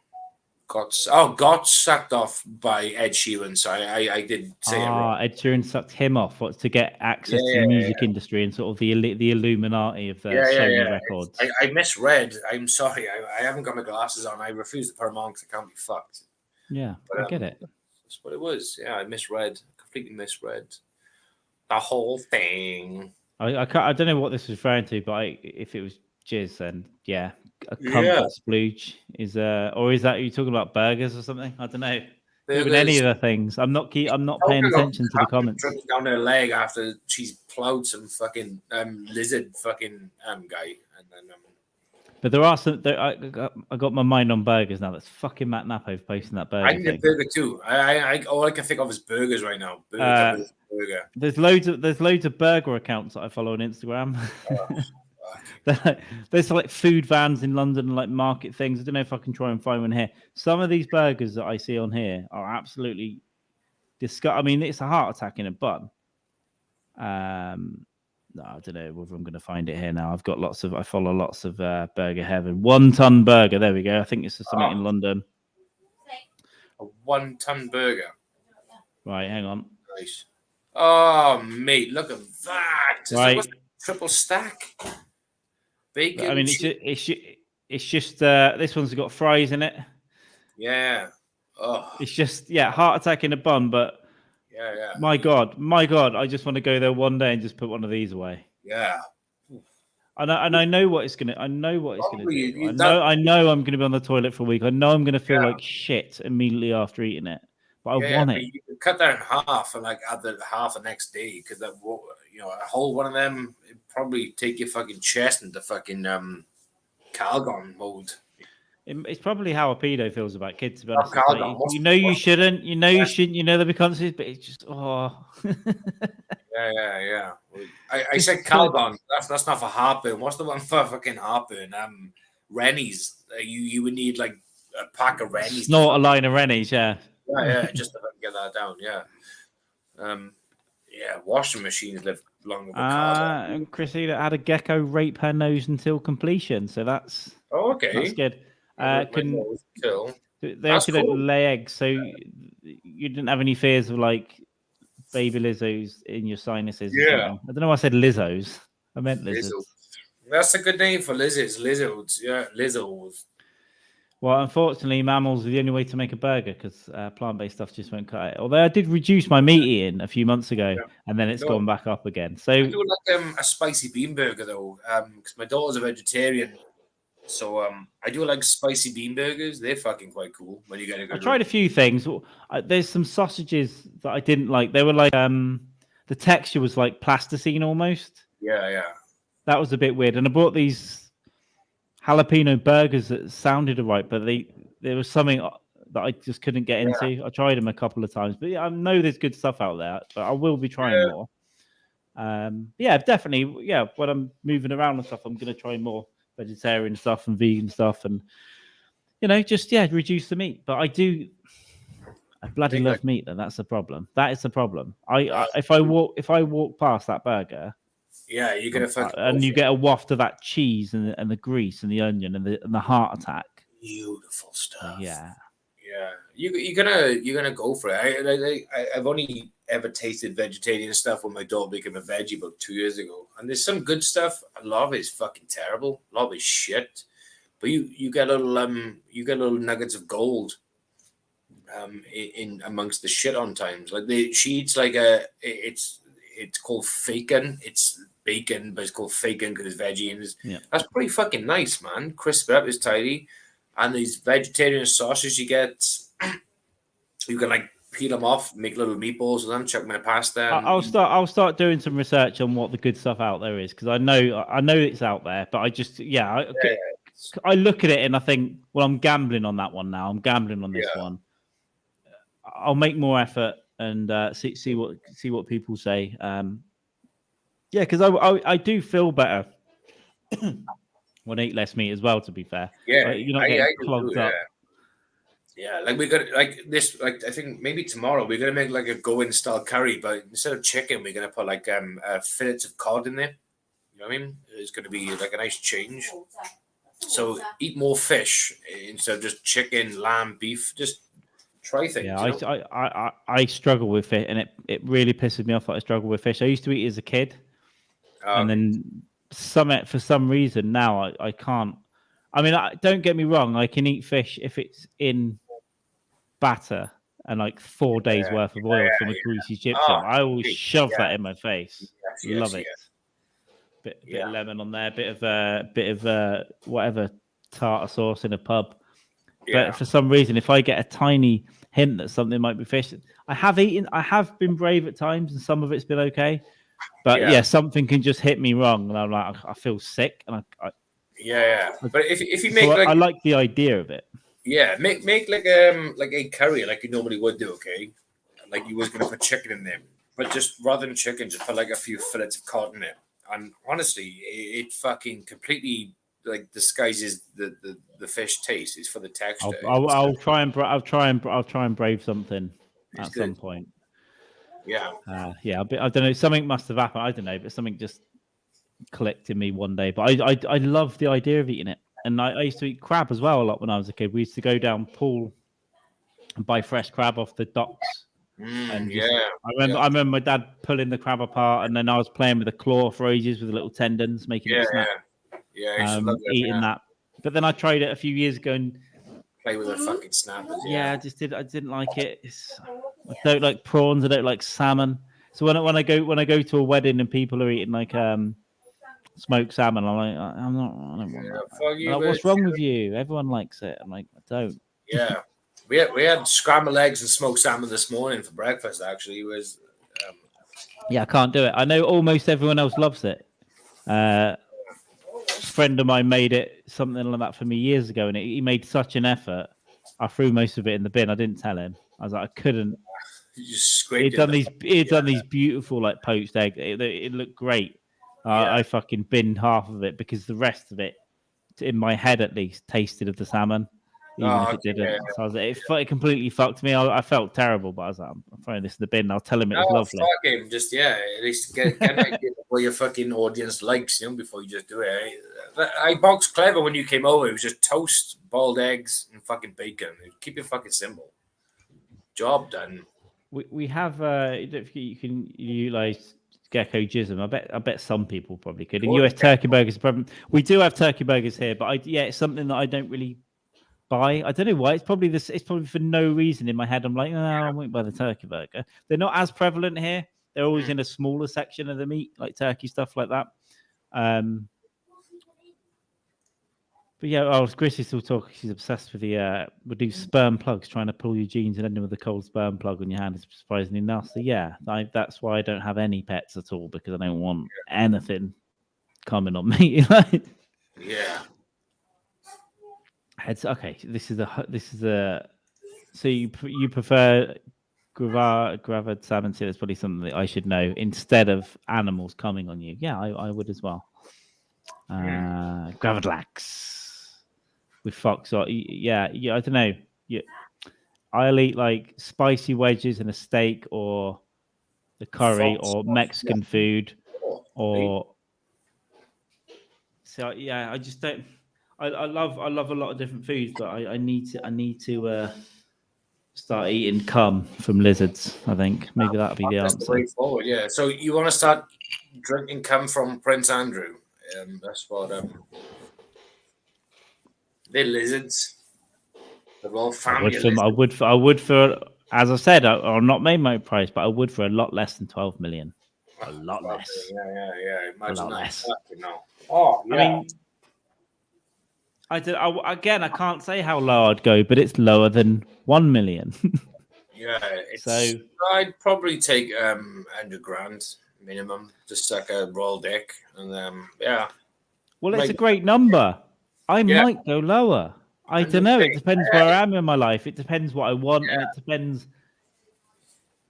got sacked off by Ed Sheeran. So I did say it wrong. Ed Sheeran sucked him off to get access to the music industry and sort of the Illuminati of Sony Records. I misread. I'm sorry. I haven't got my glasses on. I refuse to put them on because I can't be fucked. Yeah, but, I get it. That's what it was. Yeah, I misread. Completely misread the whole thing. I don't know what this was referring to, but if it was jizz, then yeah, a comfort splooge is or is that you talking about burgers or something? I don't know. Even any of the things. I'm not paying attention to the comments. Down her leg after she's plowed some fucking lizard fucking guy, and then. But there are some. I got my mind on burgers now. That's fucking Matt Nappo posting that burger. I need a burger too. All I can think of is burgers right now. Burger. There's loads of burger accounts that I follow on Instagram. There's like food vans in London and like market things. I don't know if I can try and find one here. Some of these burgers that I see on here are absolutely disgusting. I mean, it's a heart attack in a bun. No, I don't know whether I'm going to find it here now. I follow lots of Burger Heaven. 1 ton burger. There we go. I think it's something in London. A 1 ton burger. Right, hang on. Nice. Oh, mate, look at that. Right. Triple stack. Bacon. I mean, it's just this one's got fries in it. Yeah. Oh. It's just heart attack in a bun, but yeah. My God, I just want to go there one day and just put one of these away. Yeah. And I know what it's gonna. I know what it's gonna do. I know I'm gonna be on the toilet for a week. I know I'm gonna feel like shit immediately after eating it. But I want it. You can cut that in half and like add the half the next day because that a whole one of them it'd probably take your fucking chest into fucking Calgon mode. It's probably how a pedo feels about kids. To be honest, you shouldn't. You there'll be consequences, but it's just Yeah. I said Calgon. That's not for heartburn. What's the one for fucking heartburn? Rennies. You would need like a pack of Rennies. Snort a line of Rennies, yeah. Yeah, just to get that down. Yeah. Washing machines live longer. And Chrissy had a gecko rape her nose until completion, so that's That's good. They actually don't lay eggs, so you didn't have any fears of like baby Lizzos in your sinuses. Yeah, I don't know why I said Lizzos. I meant lizards. That's a good name for lizards. Lizards, yeah, lizards. Well, unfortunately, mammals are the only way to make a burger because plant-based stuff just won't cut it. Although I did reduce my meat eating a few months ago, and then it's gone back up again. So I do like a spicy bean burger though, because my daughter's a vegetarian. So I do like spicy bean burgers. They're fucking quite cool when you get a good. I tried a few things. There's some sausages that I didn't like. They were like the texture was like plasticine almost. Yeah. That was a bit weird. And I bought these jalapeno burgers that sounded alright, but there was something that I just couldn't get into. I tried them a couple of times, but I know there's good stuff out there. But I will be trying more. Definitely. Yeah, when I'm moving around and stuff, I'm going to try more vegetarian stuff and vegan stuff, and reduce the meat. But I bloody love meat, and that's the problem. That is the problem. If I walk past that burger, you're gonna and you get a waft of that cheese and the grease and the onion and the heart attack. Beautiful stuff. Yeah. You're gonna go for it. I've only ever tasted vegetarian stuff when my dog became a veggie about 2 years ago, and there's some good stuff. A lot of it is fucking terrible. A lot of it is shit, but you get little nuggets of gold in amongst the shit on times. Like she eats like it's called fakin. It's bacon, but it's called fakin because it's veggie, and that's pretty fucking nice, man. Crisp up, is tidy. And these vegetarian sausages you get, you can like peel them off, make little meatballs with them, chuck them in a pasta. I'll start doing some research on what the good stuff out there is, because I know it's out there, but I just I look at it and I think, well, I'm gambling on that one now. I'm gambling on this one. I'll make more effort and see what people say. Because I do feel better want to eat less meat as well. To be fair, Yeah, like, you're not getting clogged up. Yeah, like we got like this. Like I think maybe tomorrow we're gonna make like a go-in style curry, but instead of chicken, we're gonna put like fillets of cod in there. You know what I mean? It's gonna be like a nice change. So eat more fish instead of just chicken, lamb, beef. Just try things. Yeah, you know? I struggle with fish, and it really pisses me off that I struggle with fish. I used to eat it as a kid, and then for some reason now I can't. I mean, don't get me wrong, I can eat fish if it's in batter and like 4 days worth of oil from a greasy chip shop. I always shove that in my face. Love it. Bit of lemon on there, bit of whatever tartar sauce in a pub. But for some reason, if I get a tiny hint that something might be fish, I have been brave at times, and some of it's been okay. But something can just hit me wrong, and I'm like, I feel sick, and I But if you make like, I like the idea of it. Yeah, make like a curry like you normally would do, okay? Like you was gonna put chicken in there, but just rather than chicken, just put like a few fillets of cod in it. And honestly, it fucking completely like disguises the fish taste. It's for the texture. I'll try and brave something at some point. Yeah. I don't know. Something must have happened. I don't know, but something just clicked in me one day. But I love the idea of eating it. And I used to eat crab as well a lot when I was a kid. We used to go down pool and buy fresh crab off the docks. I remember my dad pulling the crab apart, and then I was playing with the claw for ages with the little tendons, making it snap. Eating that. But then I tried it a few years ago and play with the fucking snappers. I didn't like it. I don't like prawns. I don't like salmon. So when I go to a wedding and people are eating like smoked salmon, I'm like, I don't want that. Like, what's wrong with you? Everyone likes it. I'm like, I don't. Yeah, we had scrambled eggs and smoked salmon this morning for breakfast. Actually, it was. I can't do it. I know almost everyone else loves it. A friend of mine made it something like that for me years ago, and he made such an effort. I threw most of it in the bin. I didn't tell him. I was like, I couldn't. You just scraped He'd done these beautiful like poached eggs. It looked great. I fucking binned half of it because the rest of it, in my head at least, tasted of the salmon, even if it didn't. So I was like, it completely fucked me. I felt terrible, but I was like, I'm throwing this in the bin. I'll tell him it was lovely. Fuck him. Just at least get an idea of what your fucking audience likes, before you just do it. I boxed clever when you came over. It was just toast, boiled eggs, and fucking bacon. Keep it fucking simple. Job done. We have. Don't forget you can utilize gecko jism. I bet some people probably could. In US, turkey burgers. We do have turkey burgers here, but it's something that I don't really buy. I don't know why. It's probably for no reason in my head. I'm like, no, I won't buy the turkey burger. They're not as prevalent here. They're always in a smaller section of the meat, like turkey stuff like that. But Chrissy's still talking. She's obsessed with we'll do sperm plugs, trying to pull your jeans and ending with a cold sperm plug on your hand is surprisingly nasty. Yeah, that's why I don't have any pets at all, because I don't want anything coming on me. Yeah. Okay. This is a. So you prefer gravad salmon? That's probably something that I should know instead of animals coming on you. Yeah, I would as well. Gravad lax. With fox or I don't know. I'll eat like spicy wedges and a steak, or the curry, or Mexican food, or I just don't. I love a lot of different foods, but I need to start eating cum from lizards. I think maybe that'll be the answer. The way forward, yeah. So you want to start drinking cum from Prince Andrew? That's what. They're lizards. The royal family. I would for, as I said, I'll not make my price, but I would for a lot less than 12 million. A lot less. Yeah. Imagine that. Less. Oh, yeah. I mean, I can't say how low I'd go, but it's lower than 1 million. I'd probably take $100,000 minimum, just like a royal dick, and Well, it's a great number. I might go lower. I don't know. It depends where I am in my life. It depends what I want, and it depends,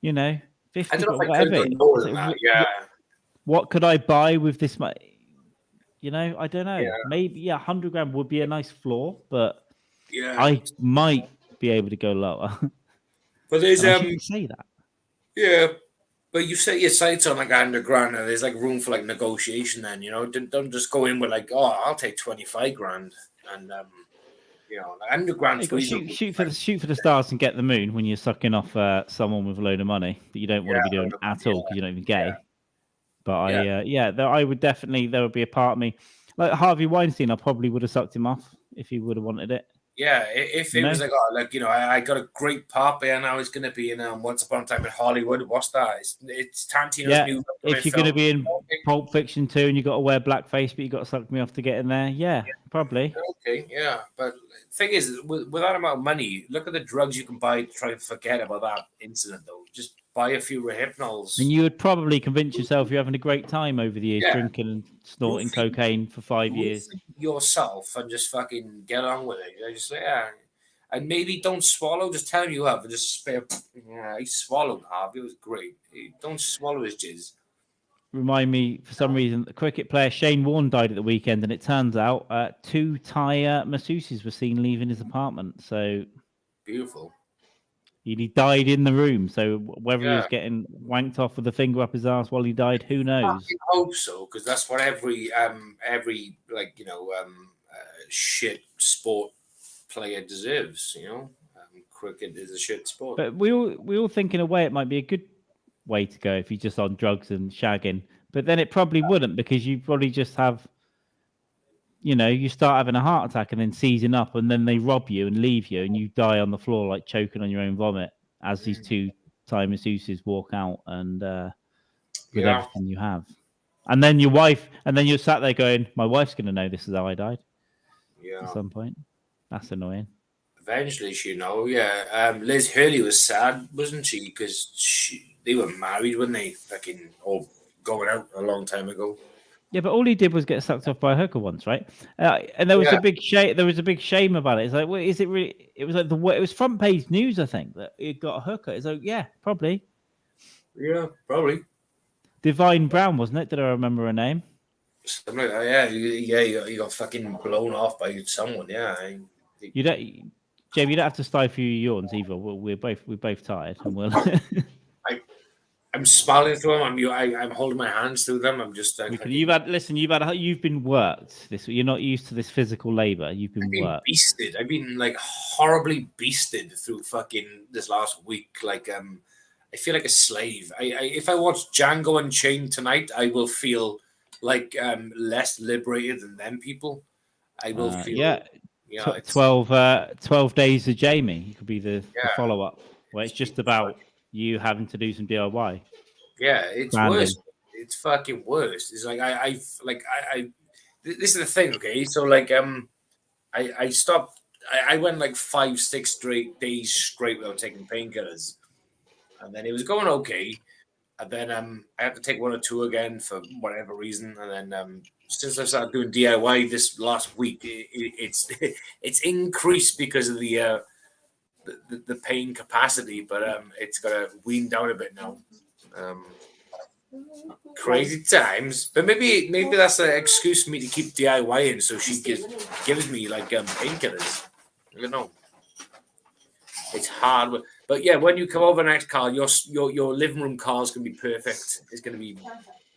50. I don't know if I could go lower than that. What could I buy with this money? You know, I don't know. Yeah. Maybe 100 grand would be a nice floor, but Yeah. I might be able to go lower. But there's I shouldn't say that. Yeah, but you set your sights on like 100 grand, and there's like room for like negotiation. Then don't just go in with like, oh, I'll take 25 grand, and 100 grand's You got reasonable. shoot for the stars and get the moon when you're sucking off someone with a load of money that you don't want to be doing at all because you're not even gay. Yeah. But I would definitely, there would be a part of me like Harvey Weinstein. I probably would have sucked him off if he would have wanted it. Yeah, if it was like, I got a great part there now. It's going to be in Once Upon a Time in Hollywood. What's that? It's Tarantino's new. If you're going to be in Pulp Fiction 2 and you got to wear blackface, but you got to suck me off to get in there, yeah, probably. Okay, yeah, but the thing is, with that amount of money, look at the drugs you can buy to try and forget about that incident. Though, just buy a few Rehypnols. And you would probably convince yourself you're having a great time over the years, drinking and snorting cocaine for 5 years. Yourself and just fucking get on with it. I just say, and maybe don't swallow. Just tell him you have and just spare. Yeah, he swallowed half. It was great. Don't swallow his jizz. Remind me, for some reason, the cricket player Shane Warne died at the weekend, and it turns out 2 Thai masseuses were seen leaving his apartment. So beautiful. He died in the room. So whether he was getting wanked off with a finger up his ass while he died, who knows? I hope so, because that's what every shit sport player deserves. Cricket is a shit sport. But we all think in a way it might be a good way to go if you're just on drugs and shagging. But then it probably wouldn't, because you probably just have, you start having a heart attack and then seizing up, and then they rob you and leave you, and you die on the floor like choking on your own vomit as these 2 Thai masseuses walk out and with everything you have. And then your wife, and then you're sat there going, my wife's going to know this is how I died. Yeah. At some point. That's annoying. Eventually, Liz Hurley was sad, wasn't she? Because they were married when they fucking all going out a long time ago. Yeah, but all he did was get sucked off by a hooker once, right? And there was a big shame. There was a big shame about it. It's like, well, is it really? It was like it was front page news, I think, that he got a hooker. It's like, yeah, probably. Yeah, probably. Divine Brown, wasn't it? Did I remember her name? Something like that. Yeah. You got fucking blown off by someone. Yeah. You don't, Jamie. You don't have to stifle your yawns either. We're both tired, and we'll. I'm smiling through them. I'm holding my hands through them. I'm just. You've been worked. You're not used to this physical labor. You've been worked. Beasted. I've been like horribly beasted through fucking this last week. Like I feel like a slave. If I watch Django Unchained tonight, I will feel like less liberated than them people. I will feel. 12 days of Jamie. It could be the follow up where it's just about you having to do some DIY. Yeah, it's worse. It's fucking worse. It's like I this is the thing, okay? So like I stopped. I went like 5-6 straight days straight without taking painkillers, and then it was going okay, and then I had to take 1 or 2 again for whatever reason, and then since I started doing DIY this last week, it's increased because of the pain capacity, but it's got to wean down a bit now. Crazy times, but maybe that's an excuse for me to keep DIYing, so she gives me like painkillers. I don't know. It's hard, but yeah, when you come over next, Carl, your living room, Carl, is gonna be perfect. It's gonna be.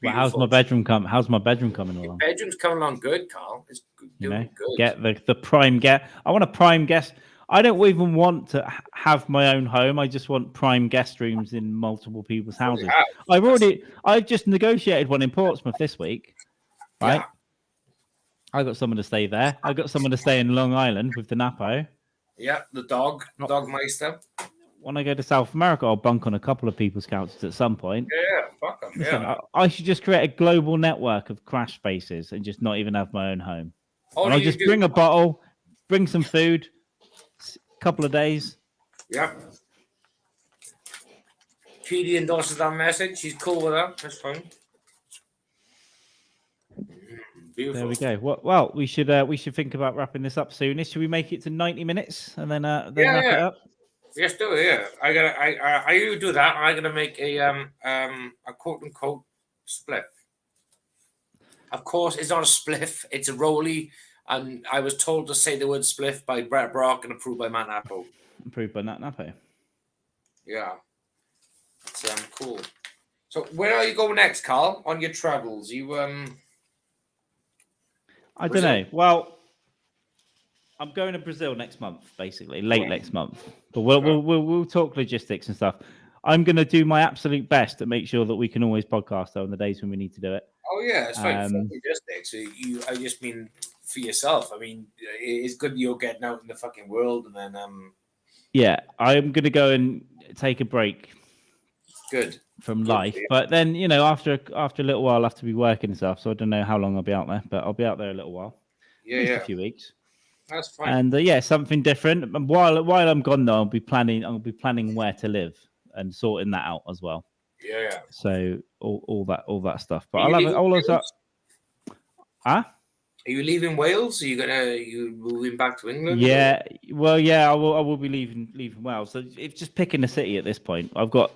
Well, how's my bedroom coming along? Your bedroom's coming along good, Carl. It's doing good. Get the prime guest. I want a prime guest. I don't even want to have my own home. I just want prime guest rooms in multiple people's houses. I've just negotiated one in Portsmouth this week. Right. Yeah. I got someone to stay there. I got someone to stay in Long Island with the Napo. Yeah, the Dogmeister. When I go to South America, I'll bunk on a couple of people's couches at some point. Yeah, fuck them. Listen, I should just create a global network of crash spaces and just not even have my own home. And I'll just bring a bottle, bring some food, couple of days. Yep. Judy endorses that message. She's cool with that. That's fine. Beautiful. There we go. Well, we should think about wrapping this up soonish. Should we make it to 90 minutes and then wrap it up? Yes, do it. Yeah, I do that. I'm gonna make a quote unquote split. Of course, it's not a spliff. It's a rollie. And I was told to say the word spliff by Bret Brock and approved by Matt Nappo. Approved by Nat Napo. Yeah. It's cool. So where are you going next, Carl, on your travels? You I don't know. Well, I'm going to Brazil next month, basically, late next month. But we'll talk logistics and stuff. I'm going to do my absolute best to make sure that we can always podcast on the days when we need to do it. Oh yeah, it's fine. For logistics. I just mean for yourself. I mean, it's good you're getting out in the fucking world, and then yeah, I'm going to go and take a break. Good. From life, but then after a little while, I'll have to be working and stuff. So I don't know how long I'll be out there, but I'll be out there a little while. Yeah, a few weeks. That's fine. And something different. And while I'm gone, though, I'll be planning where to live and sorting that out as well. Yeah. So all that stuff. But I'll have all of that. Huh? Are you leaving Wales? Are you moving back to England? Yeah. Or? Well, yeah, I will be leaving Wales. So it's just picking a city at this point. I've got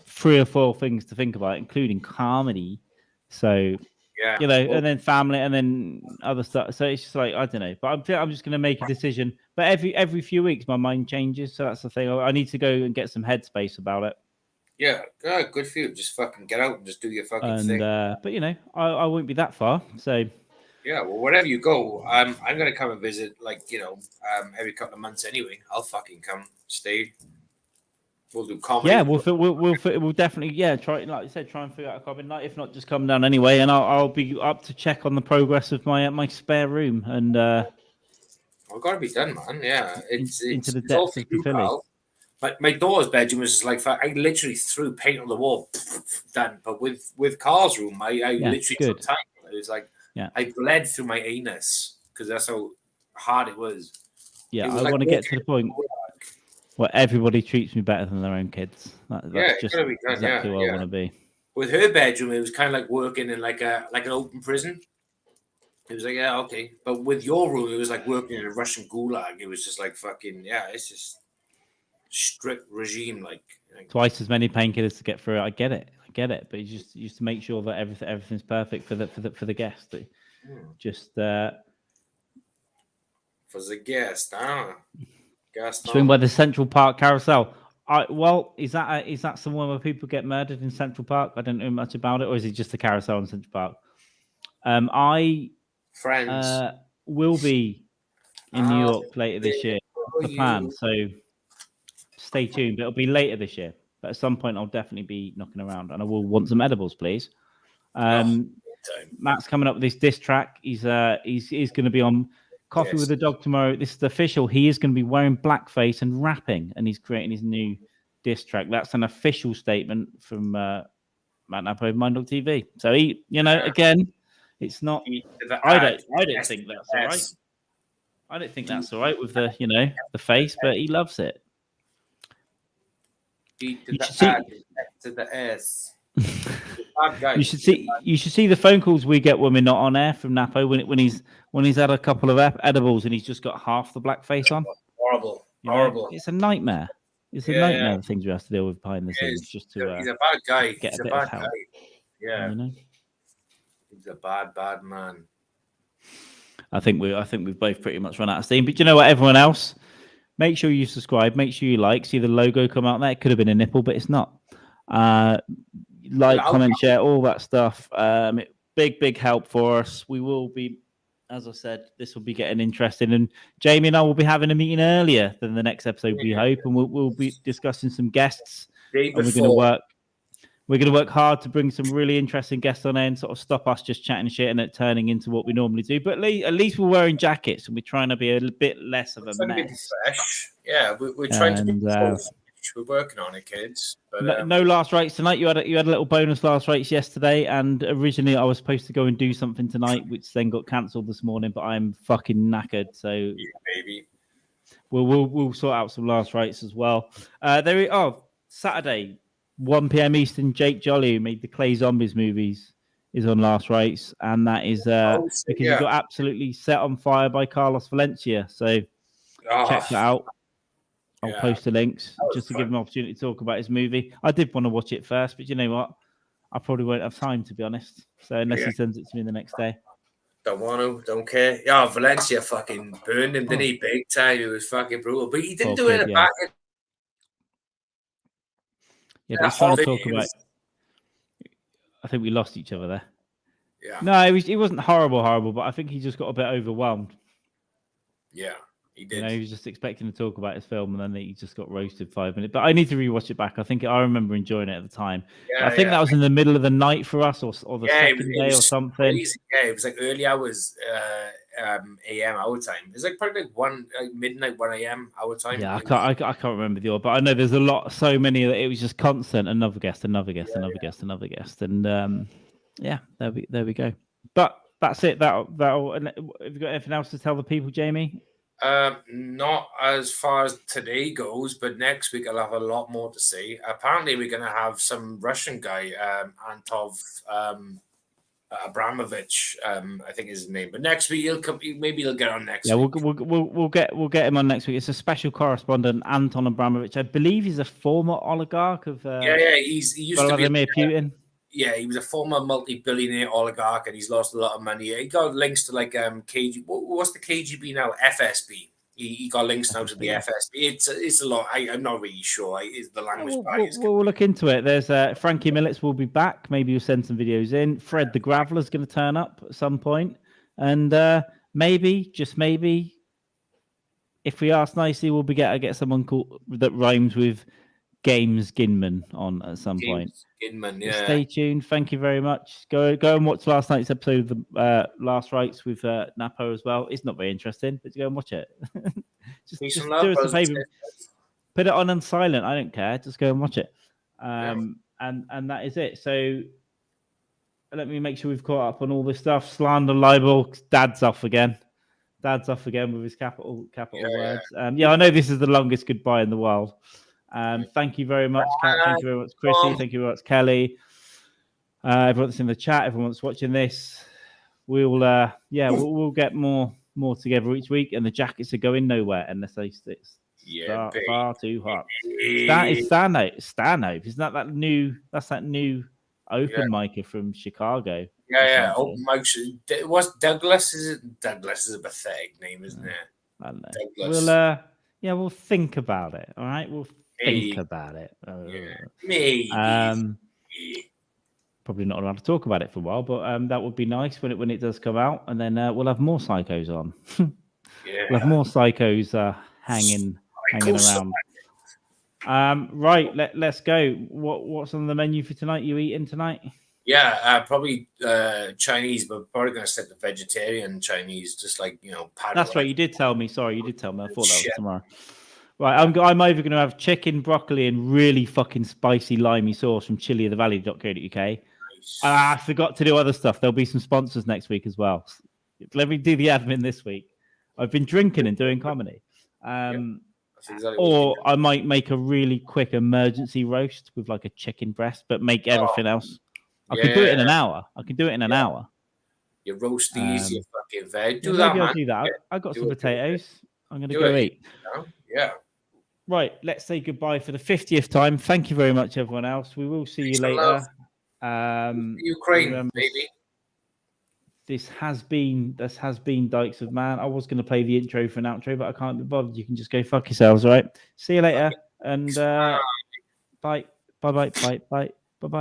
3 or 4 things to think about, including comedy. So and then family, and then other stuff. So it's just like, I don't know. But I'm just going to make a decision. But every few weeks, my mind changes. So that's the thing. I need to go and get some headspace about it. Yeah, good for you. Just fucking get out and just do your fucking thing. But I won't be that far. So yeah, well, wherever you go, I'm gonna come and visit. Like every couple of months anyway. I'll fucking come stay. We'll do comedy. Yeah, we'll definitely try, like you said, try and figure out a comedy night. If not, just come down anyway, and I'll be up to check on the progress of my spare room. And I've got to be done, man. Yeah, it's into the depths of the Philly. My daughter's bedroom was just like I literally threw paint on the wall, done. But with Carl's room, I literally took time. It was like I bled through my anus because that's how hard it was. Yeah, I want to get to the point where everybody treats me better than their own kids. That's just exactly where I want to be. With her bedroom, it was kind of like working in like an open prison. It was like, yeah, okay. But with your room, it was like working in a Russian gulag. It was just like fucking, it's just strict regime. Like twice as many painkillers to get through it. I get it. But you just to make sure that everything's perfect for the guest. Just for the guest, swing by the Central Park Carousel. Is that somewhere where people get murdered in Central Park? I don't know much about it, or is it just a carousel in Central Park? Friends will be in New York later this year. That's the plan. So stay tuned. But it'll be later this year. But at some point, I'll definitely be knocking around, and I will want some edibles, please. Matt's coming up with this diss track. He's going to be on Coffee with the Dog tomorrow. This is official. He is going to be wearing blackface and rapping, and he's creating his new diss track. That's an official statement from Matt Nappo of Mind TV. So he, again, it's not. I don't think that's all right. I don't think that's all right with the the face, but he loves it. To the S. You should see the phone calls we get when we're not on air from Nappo when he's had a couple of edibles and he's just got half the blackface on. Horrible. It's a nightmare. It's a nightmare. The things we have to deal with behind the scenes just to. He's a bad guy. He's a bad guy. Yeah. He's a bad man. I think we've both pretty much run out of steam. But you know what, everyone else, make sure you subscribe. Make sure you like. See the logo come out there. It could have been a nipple, but it's not. Like, comment, share, all that stuff. Big help for us. We will be, as I said, this will be getting interesting. And Jamie and I will be having a meeting earlier than the next episode, we hope. And we'll be discussing some guests. And we're going to work hard to bring some really interesting guests on there and sort of stop us just chatting shit and it turning into what we normally do. But at least we're wearing jackets and we're trying to be a bit less of a mess. Yeah, we're trying to be we're working on it, kids. But, no last rites tonight. You had a little bonus last rites yesterday, and originally I was supposed to go and do something tonight, which then got cancelled this morning. But I'm fucking knackered, so baby. We'll sort out some last rites as well. Saturday, 1 p.m. Eastern. Jake Jolly, who made the Clay Zombies movies, is on last rites, and that is because he got absolutely set on fire by Carlos Valencia. So check that out. I'll post the links just to give him an opportunity to talk about his movie. I did want to watch it first, but you know what? I probably won't have time, to be honest. So unless he sends it to me the next day. Don't want to, don't care. Yeah, Valencia fucking burned him, didn't he? Big time. It was fucking brutal. But he didn't do it in the back. Yeah, but he's trying to talk about. I think we lost each other there. Yeah. No, it wasn't horrible, but I think he just got a bit overwhelmed. Yeah, he did. You know, he was just expecting to talk about his film, and then he just got roasted 5 minutes. But I need to rewatch it back. I remember enjoying it at the time. Yeah, I think that was in the middle of the night for us, or the second day or something. Crazy. Yeah, it was like early hours AM our time. It was like probably like midnight 1 AM our time. Yeah, I can't remember the order, but I know there's so many that it was just constant. Another guest, another guest, and yeah, there we go. But that's it. That'll. Have you got anything else to tell the people, Jamie? Not as far as today goes, but next week I'll have a lot more to say. Apparently, we're going to have some Russian guy, Antov Abramovich, I think is his name. But next week he'll come. Maybe he'll get on next. Yeah, week. we'll get him on next week. It's a special correspondent, Anton Abramovich. I believe he's a former oligarch of. He used to be Vladimir Putin. Yeah, he was a former multi-billionaire oligarch, and he's lost a lot of money. He got links to like KGB. What's the KGB now? FSB. He got links now to the FSB. It's a lot. I'm not really sure. It's the language. We'll look into it. There's Frankie Millets will be back. Maybe we'll send some videos in. Fred the Graveler's going to turn up at some point, and maybe, just maybe, if we ask nicely, we'll get someone called that rhymes with Games Ginman on at some point. Ginman, yeah. Stay tuned. Thank you very much. Go and watch last night's episode of the Last Rites with Napo as well. It's not very interesting, but go and watch it. just do us a favor. Put it on silent. I don't care. Just go and watch it. And that is it. So let me make sure we've caught up on all this stuff. Slander, libel. Dad's off again. Dad's off again with his capital words. I know this is the longest goodbye in the world. Thank you very much, Kat. Thank you very much, Chrissy. Thank you very much, Kelly. Everyone that's in the chat, everyone that's watching this. We'll get more together each week, and the jackets are going nowhere unless they start far too hot. Stanhope. Isn't that new? That's that new open micer from Chicago. Yeah. Open mic. What's Douglas? Douglas is a pathetic name, isn't it? I don't know. Douglas. We'll think about it. All right, we'll think about it. Maybe. Probably not allowed to talk about it for a while, but that would be nice when it does come out, and then we'll have more psychos on. We'll have more psychos hanging around. Right, let's go. What's on the menu for tonight? You eating tonight? Yeah, probably Chinese, but probably going to set the vegetarian Chinese, just like, That's right. You did tell me. Sorry, you did tell me. I thought that was tomorrow. Right, I'm either going to have chicken, broccoli, and really fucking spicy limey sauce from chiliofthevalley.co.uk. Nice. I forgot to do other stuff. There'll be some sponsors next week as well. Let me do the admin this week. I've been drinking and doing comedy. Or I might make a really quick emergency roast with like a chicken breast, but make everything else. I could do it in an hour. Your roasties, your fucking veg. Maybe I'll do that. I got some potatoes. I'm going to go eat. Yeah. Right. Let's say goodbye for the 50th time. Thank you very much, everyone else. We will see you later. Ukraine, baby. This has been Dykes Mann. I was going to play the intro for an outro, but I can't be bothered. You can just go fuck yourselves, all right? See you later. And bye. Bye.